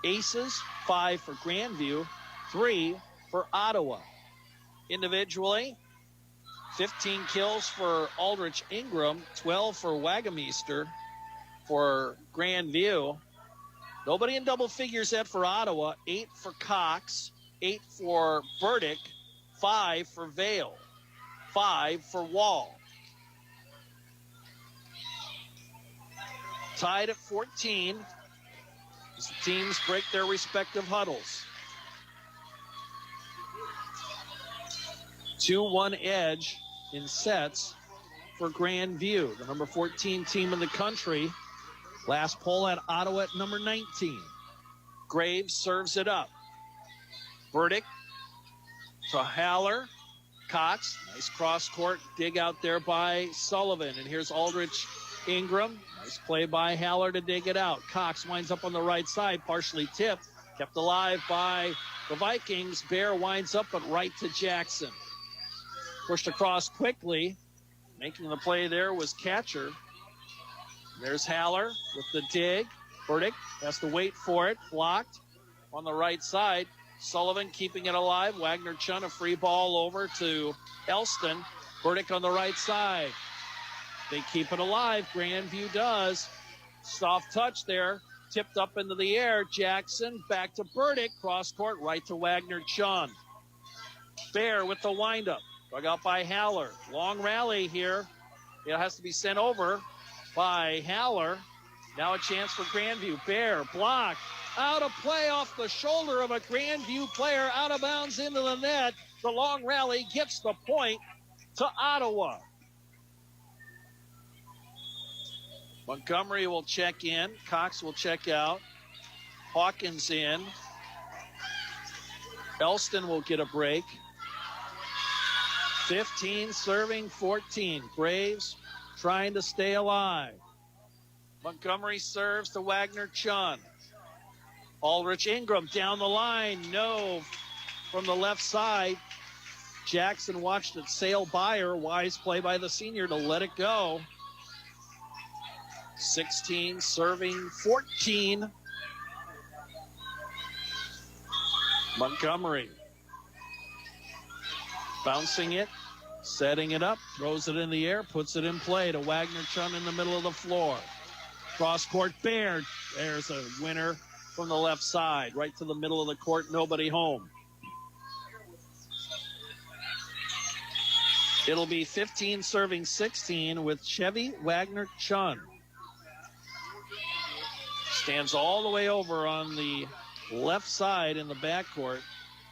Aces, 5 for Grandview, 3 for Ottawa. Individually, 15 kills for Aldrich Ingram, 12 for Wagameister for Grandview. Nobody in double figures yet for Ottawa. 8 for Cox, 8 for Burdick, 5 for Vale, 5 for Wall. tied at 14 as the teams break their respective huddles. 2-1 edge in sets for Grandview, the number 14 team in the country. Last poll at Ottawa at number 19. Graves serves it up. Burdick to Haller. Cox, nice cross-court dig out there by Sullivan. And here's Aldrich Ingram. Nice play by Haller to dig it out. Cox winds up on the right side, partially tipped. Kept alive by the Vikings. Bear winds up, but right to Jackson. Pushed across quickly. Making the play there was catcher. There's Haller with the dig. Burdick has to wait for it. Blocked on the right side. Sullivan keeping it alive. Wagner-Chun, a free ball over to Elston. Burdick on the right side. They keep it alive. Grandview does. Soft touch there. Tipped up into the air. Jackson back to Burdick. Cross court right to Wagner-Chun. Bear with the windup. Dug out by Haller. Long rally here. It has to be sent over by Haller. Now a chance for Grandview. Bear blocked. Out of play off the shoulder of a Grandview player. Out of bounds into the net. The long rally gets the point to Ottawa. Montgomery will check in. Cox will check out. Hawkins in. Elston will get a break. 15 serving 14. Graves trying to stay alive. Montgomery serves to Wagner-Chun. Aldrich Ingram down the line. No from the left side. Jackson watched it sail by her. Wise play by the senior to let it go. 16 serving 14. Montgomery bouncing it, setting it up, throws it in the air, puts it in play to Wagner-Chun in the middle of the floor. Cross-court Bear. There's a winner from the left side, right to the middle of the court, nobody home. It'll be 15 serving 16 with Chevy Wagner-Chun. Stands all the way over on the left side in the backcourt.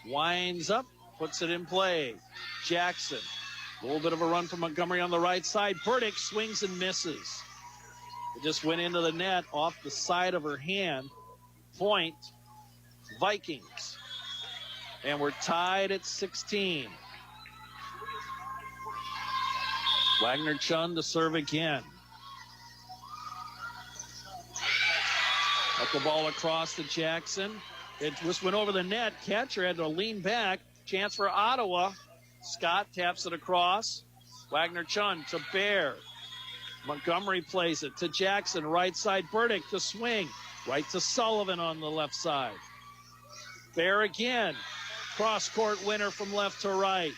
Winds up, puts it in play. Jackson. A little bit of a run from Montgomery on the right side. Burdick swings and misses. It just went into the net off the side of her hand. Point, Vikings. And we're tied at 16. Wagner-Chun to serve again. Up the ball across to Jackson. It just went over the net. Catcher had to lean back. Chance for Ottawa. Scott taps it across. Wagner-Chun to Bear. Montgomery plays it to Jackson. Right side, Burdick to swing. Right to Sullivan on the left side. Bear again. Cross-court winner from left to right.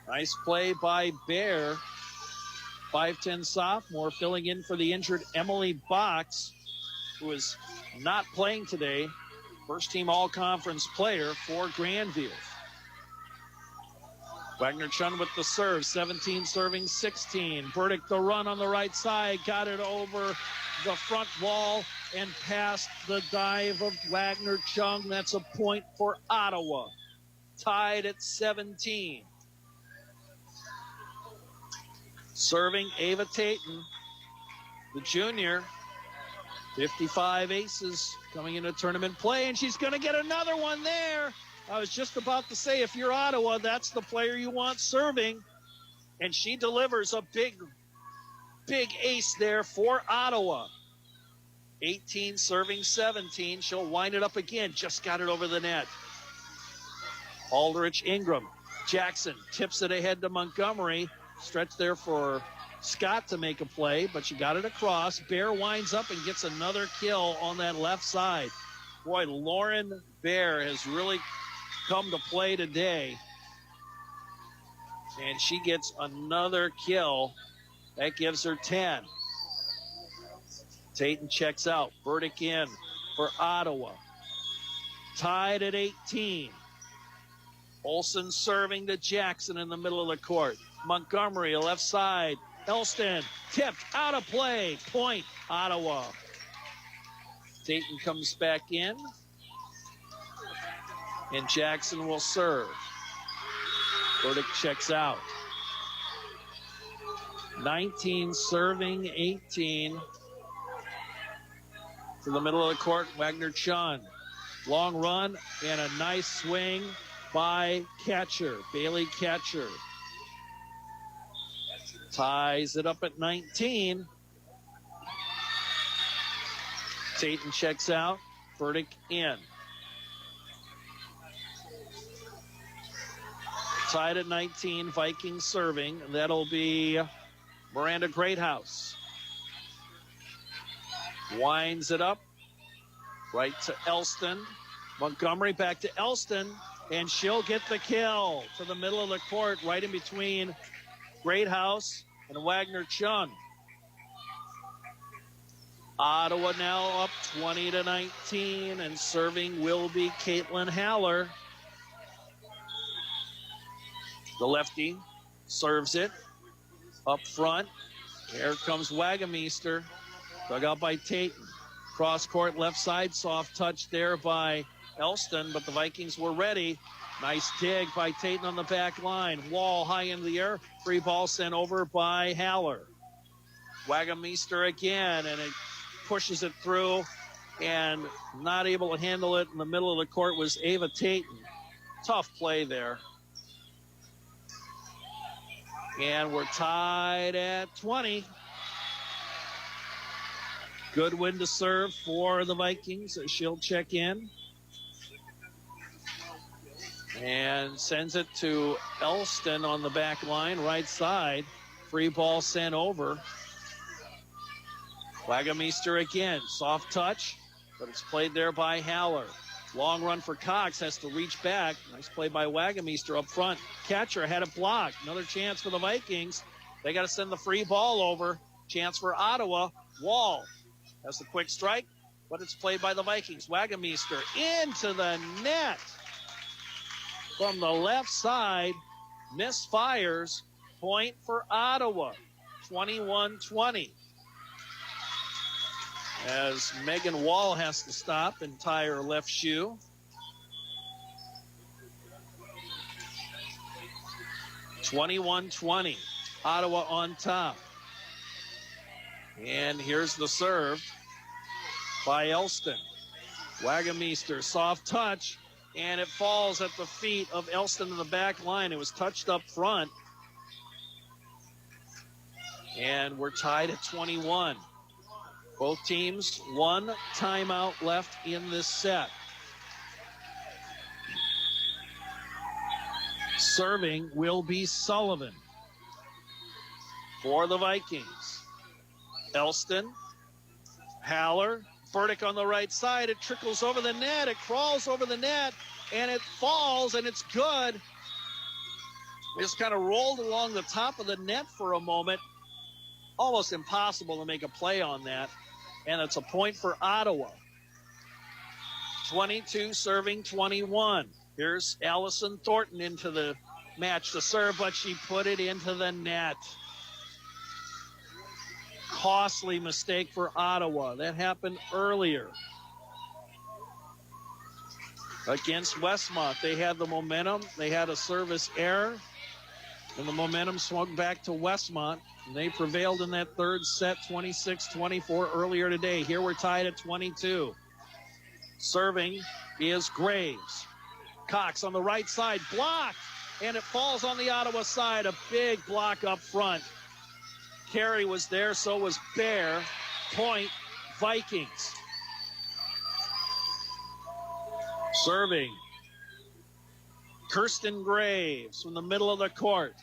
Nice play by Bear. 5'10 sophomore filling in for the injured Emily Box, who is not playing today. First team all-conference player for Grandview. Wagner-Chun with the serve, 17 serving 16. Burdick the run on the right side, got it over the front wall and past the dive of Wagner-Chun. That's a point for Ottawa. Tied at 17. Serving Ava Tatum, the junior. 55 aces coming into tournament play, and she's going to get another one there. I was just about to say, if you're Ottawa, that's the player you want serving. And she delivers a big ace there for Ottawa. 18 serving 17. She'll wind it up again. Just got it over the net. Aldrich Ingram. Jackson tips it ahead to Montgomery. Stretch there for Scott to make a play, but she got it across. Bear winds up and gets another kill on that left side. Boy, Lauren Bear has really come to play today. And she gets another kill. That gives her 10. Tatum checks out. Burdick in for Ottawa. Tied at 18. Olsen serving to Jackson in the middle of the court. Montgomery, left side, Elston tipped out of play. Point, Ottawa. Dayton comes back in. And Jackson will serve. Burdick checks out. 19 serving, 18. To the middle of the court, Wagner-Chun. Long run and a nice swing by Catcher, Bailey Catcher. Ties it up at 19. Dayton checks out, Burdick in. Tied at 19, Vikings serving. That'll be Miranda Greathouse. Winds it up. Right to Elston. Montgomery back to Elston. And she'll get the kill to the middle of the court, right in between Greathouse and Wagner-Chun. Ottawa now up 20-19, and serving will be Caitlin Haller. The lefty serves it up front. Here comes Wagameister. Dug out by Tatum. Cross court left side. Soft touch there by Elston, but the Vikings were ready. Nice dig by Tatum on the back line. Wall high in the air. Free ball sent over by Haller. Wagameister again, and it pushes it through, and not able to handle it in the middle of the court was Ava Tatum. Tough play there. And we're tied at 20. Goodwin to serve for the Vikings. She'll check in. And sends it to Elston on the back line, right side. Free ball sent over. Wagameister again. Soft touch, but it's played there by Haller. Long run for Cox, has to reach back. Nice play by Wagameister up front. Catcher had it blocked. Another chance for the Vikings. They got to send the free ball over. Chance for Ottawa. Wall has the quick strike, but it's played by the Vikings. Wagameister into the net. From the left side, misfires. Point for Ottawa. 21-20. As Megan Wall has to stop and tie her left shoe. 21-20. Ottawa on top. And here's the serve by Elston. Wagameister, soft touch, and it falls at the feet of Elston in the back line. It was touched up front. And we're tied at 21. Both teams, one timeout left in this set. Serving will be Sullivan for the Vikings. Elston, Haller, Burdick on the right side. It trickles over the net. It crawls over the net, and it falls, and it's good. It just kind of rolled along the top of the net for a moment. Almost impossible to make a play on that. And it's a point for Ottawa. 22 serving 21. Here's Allison Thornton into the match to serve, but she put it into the net. Costly mistake for Ottawa. That happened earlier. Against Westmont, they had the momentum. They had a service error, and the momentum swung back to Westmont. And they prevailed in that third set, 26-24 earlier today. Here we're tied at 22. Serving is Graves. Cox on the right side, blocked, and it falls on the Ottawa side. A big block up front. Carey was there, so was Bear. Point, Vikings. Serving, Kirsten Graves from the middle of the court.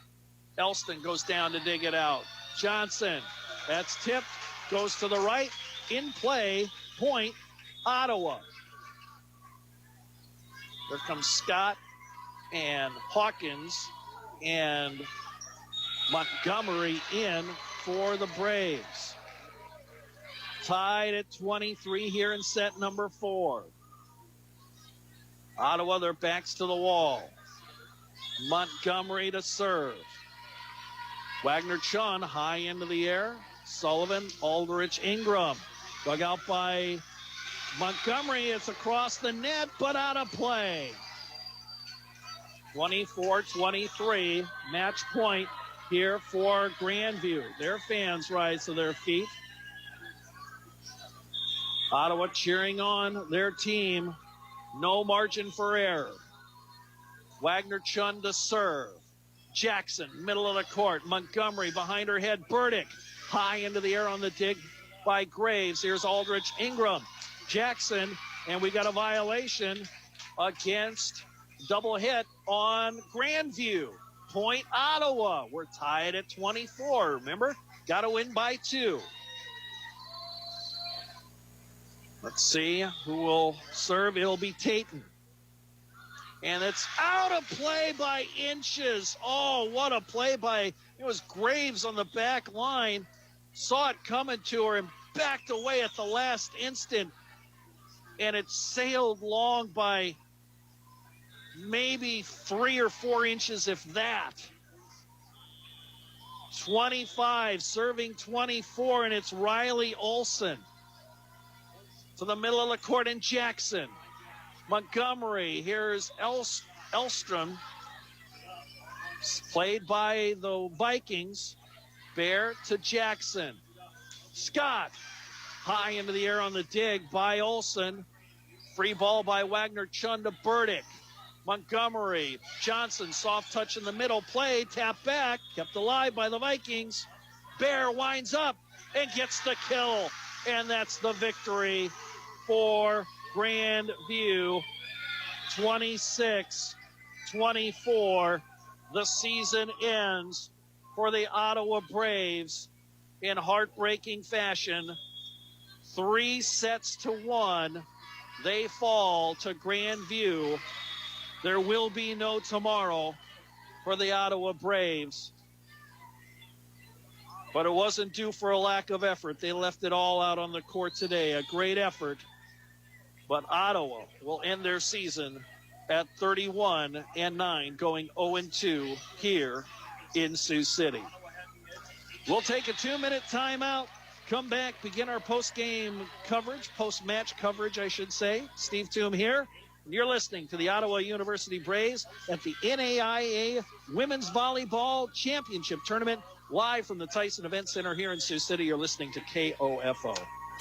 Elston goes down to dig it out. Johnson, that's tipped, goes to the right, in play, point, Ottawa. There comes Scott and Hawkins and Montgomery in for the Braves. Tied at 23 here in set number 4. Ottawa, their backs to the wall. Montgomery to serve. Wagner Chun high into the air. Sullivan, Aldrich, Ingram. Dug out by Montgomery. It's across the net, but out of play. 24-23. Match point here for Grandview. Their fans rise to their feet. Ottawa cheering on their team. No margin for error. Wagner Chun to serve. Jackson, middle of the court. Montgomery behind her head. Burdick high into the air on the dig by Graves. Here's Aldrich, Ingram, Jackson, and we got a violation against double hit on Grandview. Point Ottawa. We're tied at 24. Remember, got to win by 2. Let's see who will serve. It'll be Tatum. And it's out of play by inches. Oh, what a play by, it was Graves on the back line. Saw it coming to her and backed away at the last instant. And it sailed long by maybe 3 or 4 inches, if that. 25, serving 24, and it's Riley Olson. To the middle of the court in Jackson. Montgomery, here's Elstrom, played by the Vikings. Bear to Jackson. Scott, high into the air on the dig by Olson. Free ball by Wagner Chun to Burdick. Montgomery, Johnson, soft touch in the middle, play, tap back, kept alive by the Vikings. Bear winds up and gets the kill, and that's the victory for Grandview. 26-24. The season ends for the Ottawa Braves in heartbreaking fashion. 3-1. They fall to Grandview. There will be no tomorrow for the Ottawa Braves. But it wasn't due for a lack of effort. They left it all out on the court today. A great effort. But Ottawa will end their season at 31-9, going 0-2 here in Sioux City. We'll take a 2-minute timeout, come back, begin our post-game coverage, post-match coverage, I should say. Steve Toom here. And you're listening to the Ottawa University Braves at the NAIA Women's Volleyball Championship Tournament, live from the Tyson Event Center here in Sioux City. You're listening to KOFO.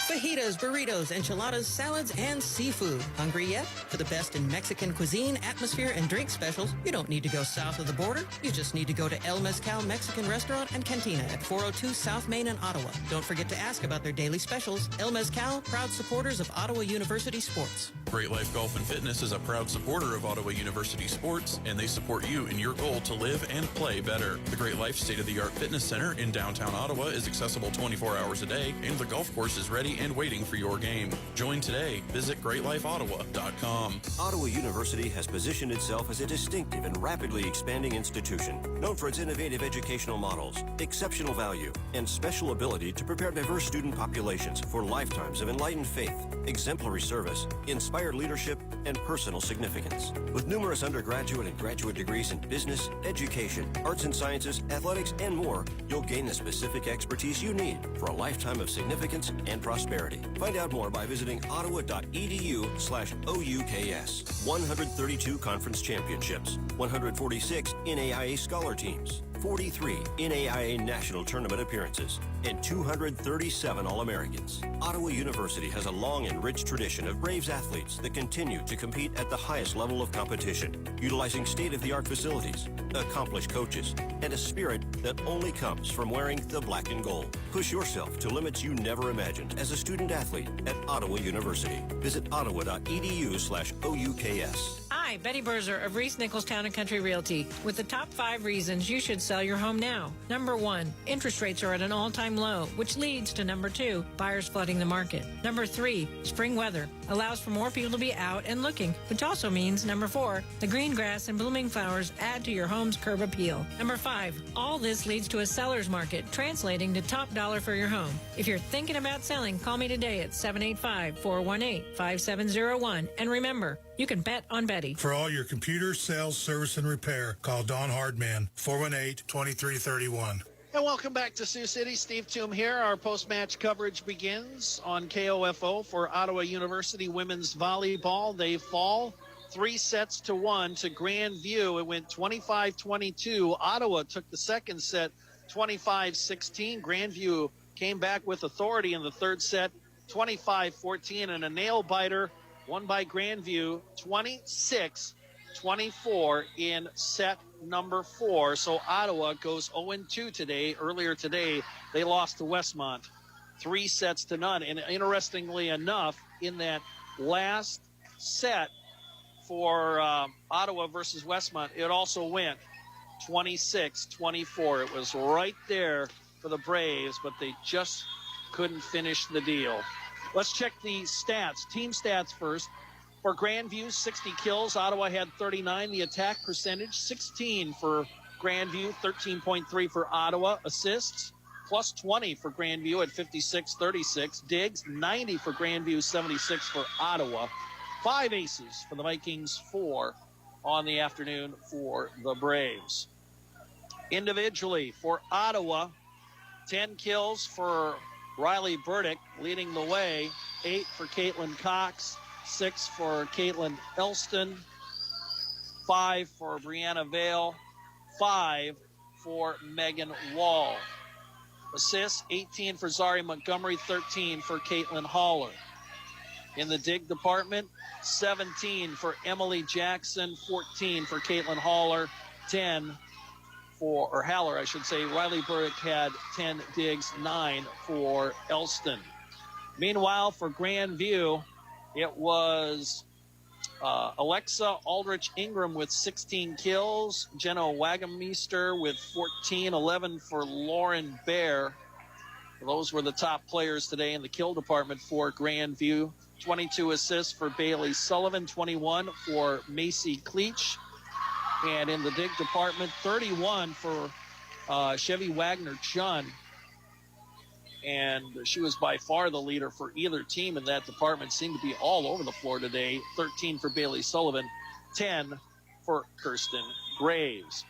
Fajitas, burritos, enchiladas, salads, and seafood. Hungry yet? For the best in Mexican cuisine, atmosphere, and drink specials, you don't need to go south of the border. You just need to go to El Mezcal Mexican Restaurant and Cantina at 402 South Main in Ottawa. Don't forget to ask about their daily specials. El Mezcal, proud supporters of Ottawa University sports. Great Life Golf and Fitness is a proud supporter of Ottawa University sports, and they support you in your goal to live and play better. The Great Life State-of-the-Art Fitness Center in downtown Ottawa is accessible 24 hours a day, and the golf course is ready and waiting for your game. Join today. Visit GreatLifeOttawa.com. Ottawa University has positioned itself as a distinctive and rapidly expanding institution, known for its innovative educational models, exceptional value, and special ability to prepare diverse student populations for lifetimes of enlightened faith, exemplary service, inspired leadership, and personal significance. With numerous undergraduate and graduate degrees in business, education, arts and sciences, athletics, and more, you'll gain the specific expertise you need for a lifetime of significance and prosperity. Find out more by visiting ottawa.edu/OUKS. 132 conference championships, 146 NAIA scholar teams, 43 NAIA national tournament appearances, and 237 All-Americans. Ottawa University has a long and rich tradition of Braves athletes that continue to compete at the highest level of competition, utilizing state-of-the-art facilities, accomplished coaches, and a spirit that only comes from wearing the black and gold. Push yourself to limits you never imagined as a student athlete at Ottawa University. Visit ottawa.edu/OUKS. Hi, Betty Berzer of Reese Nichols Town and Country Realty with the top 5 reasons you should sell your home now. Number 1, interest rates are at an all-time low, which leads to number 2, buyers flooding the market. Number 3, spring weather allows for more people to be out and looking, which also means number 4, the green grass and blooming flowers add to your home's curb appeal. Number 5, all this leads to a seller's market, translating to top dollar for your home. If you're thinking about selling, call me today at 785-418-5701. And remember, you can bet on Betty. For all your computer, sales, service, and repair, call Don Hardman, 418-2331. And welcome back to Sioux City. Steve Toom here. Our post-match coverage begins on KOFO for Ottawa University women's volleyball. They fall 3-1 to Grandview. It went 25-22. Ottawa took the second set 25-16. Grandview came back with authority in the third set 25-14, and a nail-biter won by Grandview 26-24 in set number 4. So Ottawa goes 0-2 today. Earlier today, they lost to Westmont 3-0. And interestingly enough, in that last set for Ottawa versus Westmont, it also went 26-24. It was right there for the Braves, but they just couldn't finish the deal. Let's check the stats. Team stats first. For Grandview, 60 kills. Ottawa had 39. The attack percentage, 16 for Grandview, 13.3 for Ottawa. Assists, plus 20 for Grandview at 56-36. Digs, 90 for Grandview, 76 for Ottawa. 5 aces for the Vikings, 4 on the afternoon for the Braves. Individually, for Ottawa, 10 kills for Riley Burdick, leading the way. 8 for Caitlin Cox. 6 for Caitlin Elston, 5 for Brianna Vale, 5 for Megan Wall. Assists, 18 for Zari Montgomery, 13 for Caitlin Haller. In the dig department, 17 for Emily Jackson, 14 for Caitlin Haller, 10 for, or Haller, I should say. Riley Burdick had 10 digs, 9 for Elston. Meanwhile, for Grandview, it was Alexa Aldrich Ingram with 16 kills, Jenna Wagameister with 14, 11 for Lauren Bear. Those were the top players today in the kill department for Grandview. 22 assists for Bailey Sullivan, 21 for Macy Cleach. And in the dig department, 31 for Chevy Wagner-Chun. And she was by far the leader for either team in that department. Seemed to be all over the floor today. 13 for Bailey Sullivan, 10 for Kirsten Graves.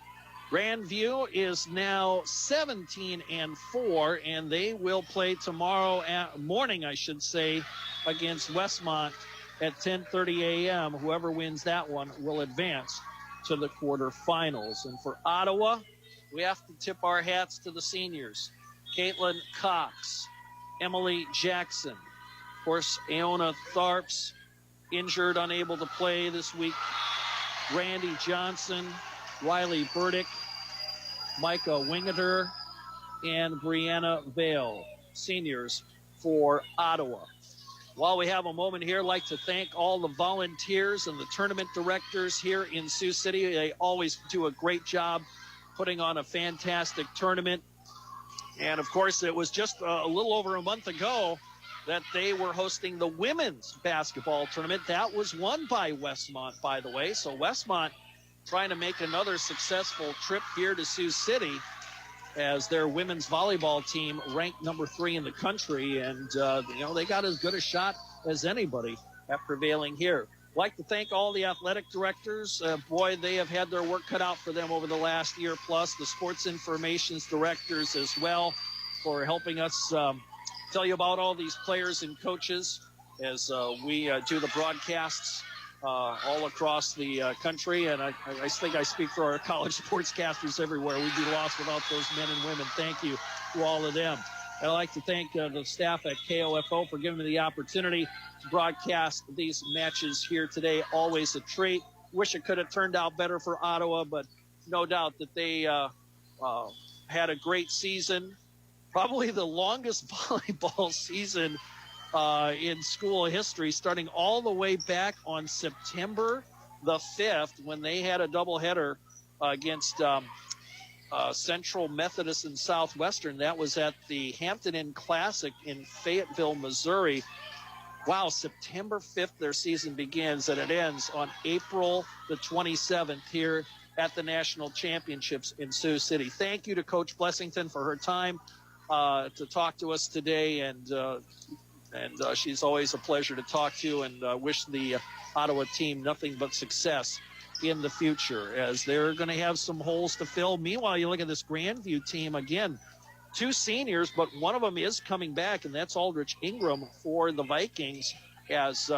Grandview is now 17-4, and they will play tomorrow morning, I should say, against Westmont at 10:30 a.m. Whoever wins that one will advance to the quarterfinals. And for Ottawa, we have to tip our hats to the seniors. Caitlin Cox, Emily Jackson, of course, Aona Tharps, injured, unable to play this week. Randy Johnson, Riley Burdick, Micah Wingeter, and Brianna Vale, seniors for Ottawa. While we have a moment here, I'd like to thank all the volunteers and the tournament directors here in Sioux City. They always do a great job putting on a fantastic tournament. And, of course, it was just a little over a month ago that they were hosting the women's basketball tournament. That was won by Westmont, by the way. So Westmont trying to make another successful trip here to Sioux City as their women's volleyball team ranked number 3 in the country. And, they got as good a shot as anybody at prevailing here. I'd like to thank all the athletic directors. Boy, they have had their work cut out for them over the last year plus. The sports information directors as well for helping us tell you about all these players and coaches as we do the broadcasts all across the country. And I think I speak for our college sportscasters everywhere. We'd be lost without those men and women. Thank you to all of them. I'd like to thank the staff at KOFO for giving me the opportunity to broadcast these matches here today. Always a treat. Wish it could have turned out better for Ottawa, but no doubt that they had a great season. Probably the longest volleyball season in school history, starting all the way back on September the 5th when they had a doubleheader against Central Methodist and Southwestern. That was at the Hampton Inn Classic in Fayetteville, Missouri. Wow, September 5th their season begins, and it ends on April the 27th here at the National Championships in Sioux City. Thank you to Coach Blessington for her time to talk to us today, and she's always a pleasure to talk to, and wish the Ottawa team nothing but success in the future as they're going to have some holes to fill. Meanwhile, you look at this Grandview team again, two seniors, but one of them is coming back, and that's Aldrich Ingram for the Vikings, as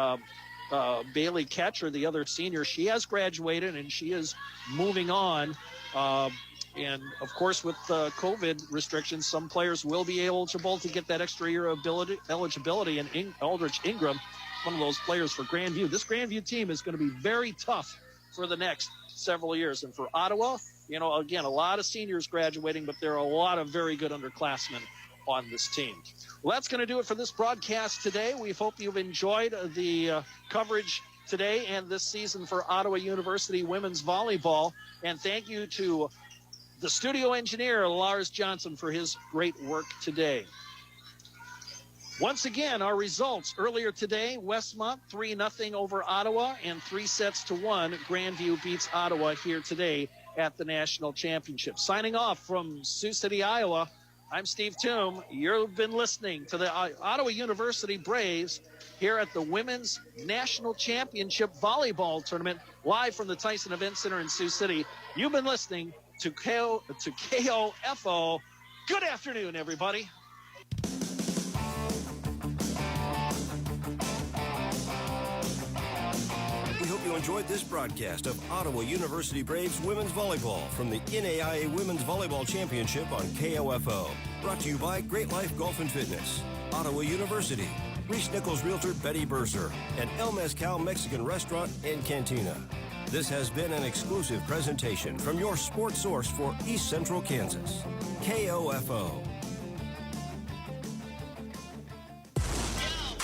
Bailey Ketcher, the other senior, she has graduated and she is moving on. And, of course, with COVID restrictions, some players will be eligible to get that extra year of eligibility. And Aldrich Ingram, one of those players for Grandview. This Grandview team is going to be very tough for the next several years. And for Ottawa, you know, again, a lot of seniors graduating, but there are a lot of very good underclassmen on this team. Well, that's going to do it for this broadcast today. We hope you've enjoyed the coverage today and this season for Ottawa University women's volleyball. And thank you to the studio engineer, Lars Johnson, for his great work today. Once again, our results earlier today: Westmont 3-0 over Ottawa, and 3-1. Grandview beats Ottawa here today at the National Championship. Signing off from Sioux City, Iowa, I'm Steve Toom. You've been listening to the Ottawa University Braves here at the Women's National Championship Volleyball Tournament, live from the Tyson Event Center in Sioux City. You've been listening to KOFO. Good afternoon, everybody. We hope you enjoyed this broadcast of Ottawa University Braves Women's Volleyball from the NAIA Women's Volleyball Championship on KOFO. Brought to you by Great Life Golf and Fitness, Ottawa University, Reese Nichols Realtor Betty Berser, and El Mezcal Mexican Restaurant and Cantina. This has been an exclusive presentation from your sports source for East Central Kansas, KOFO.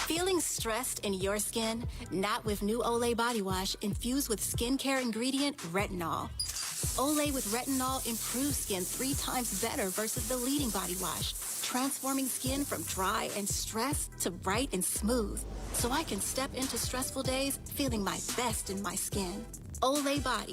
Feeling stressed in your skin? Not with new Olay body wash infused with skincare ingredient retinol. Olay with retinol improves skin 3 times better versus the leading body wash, transforming skin from dry and stressed to bright and smooth, so I can step into stressful days feeling my best in my skin. Olay Body.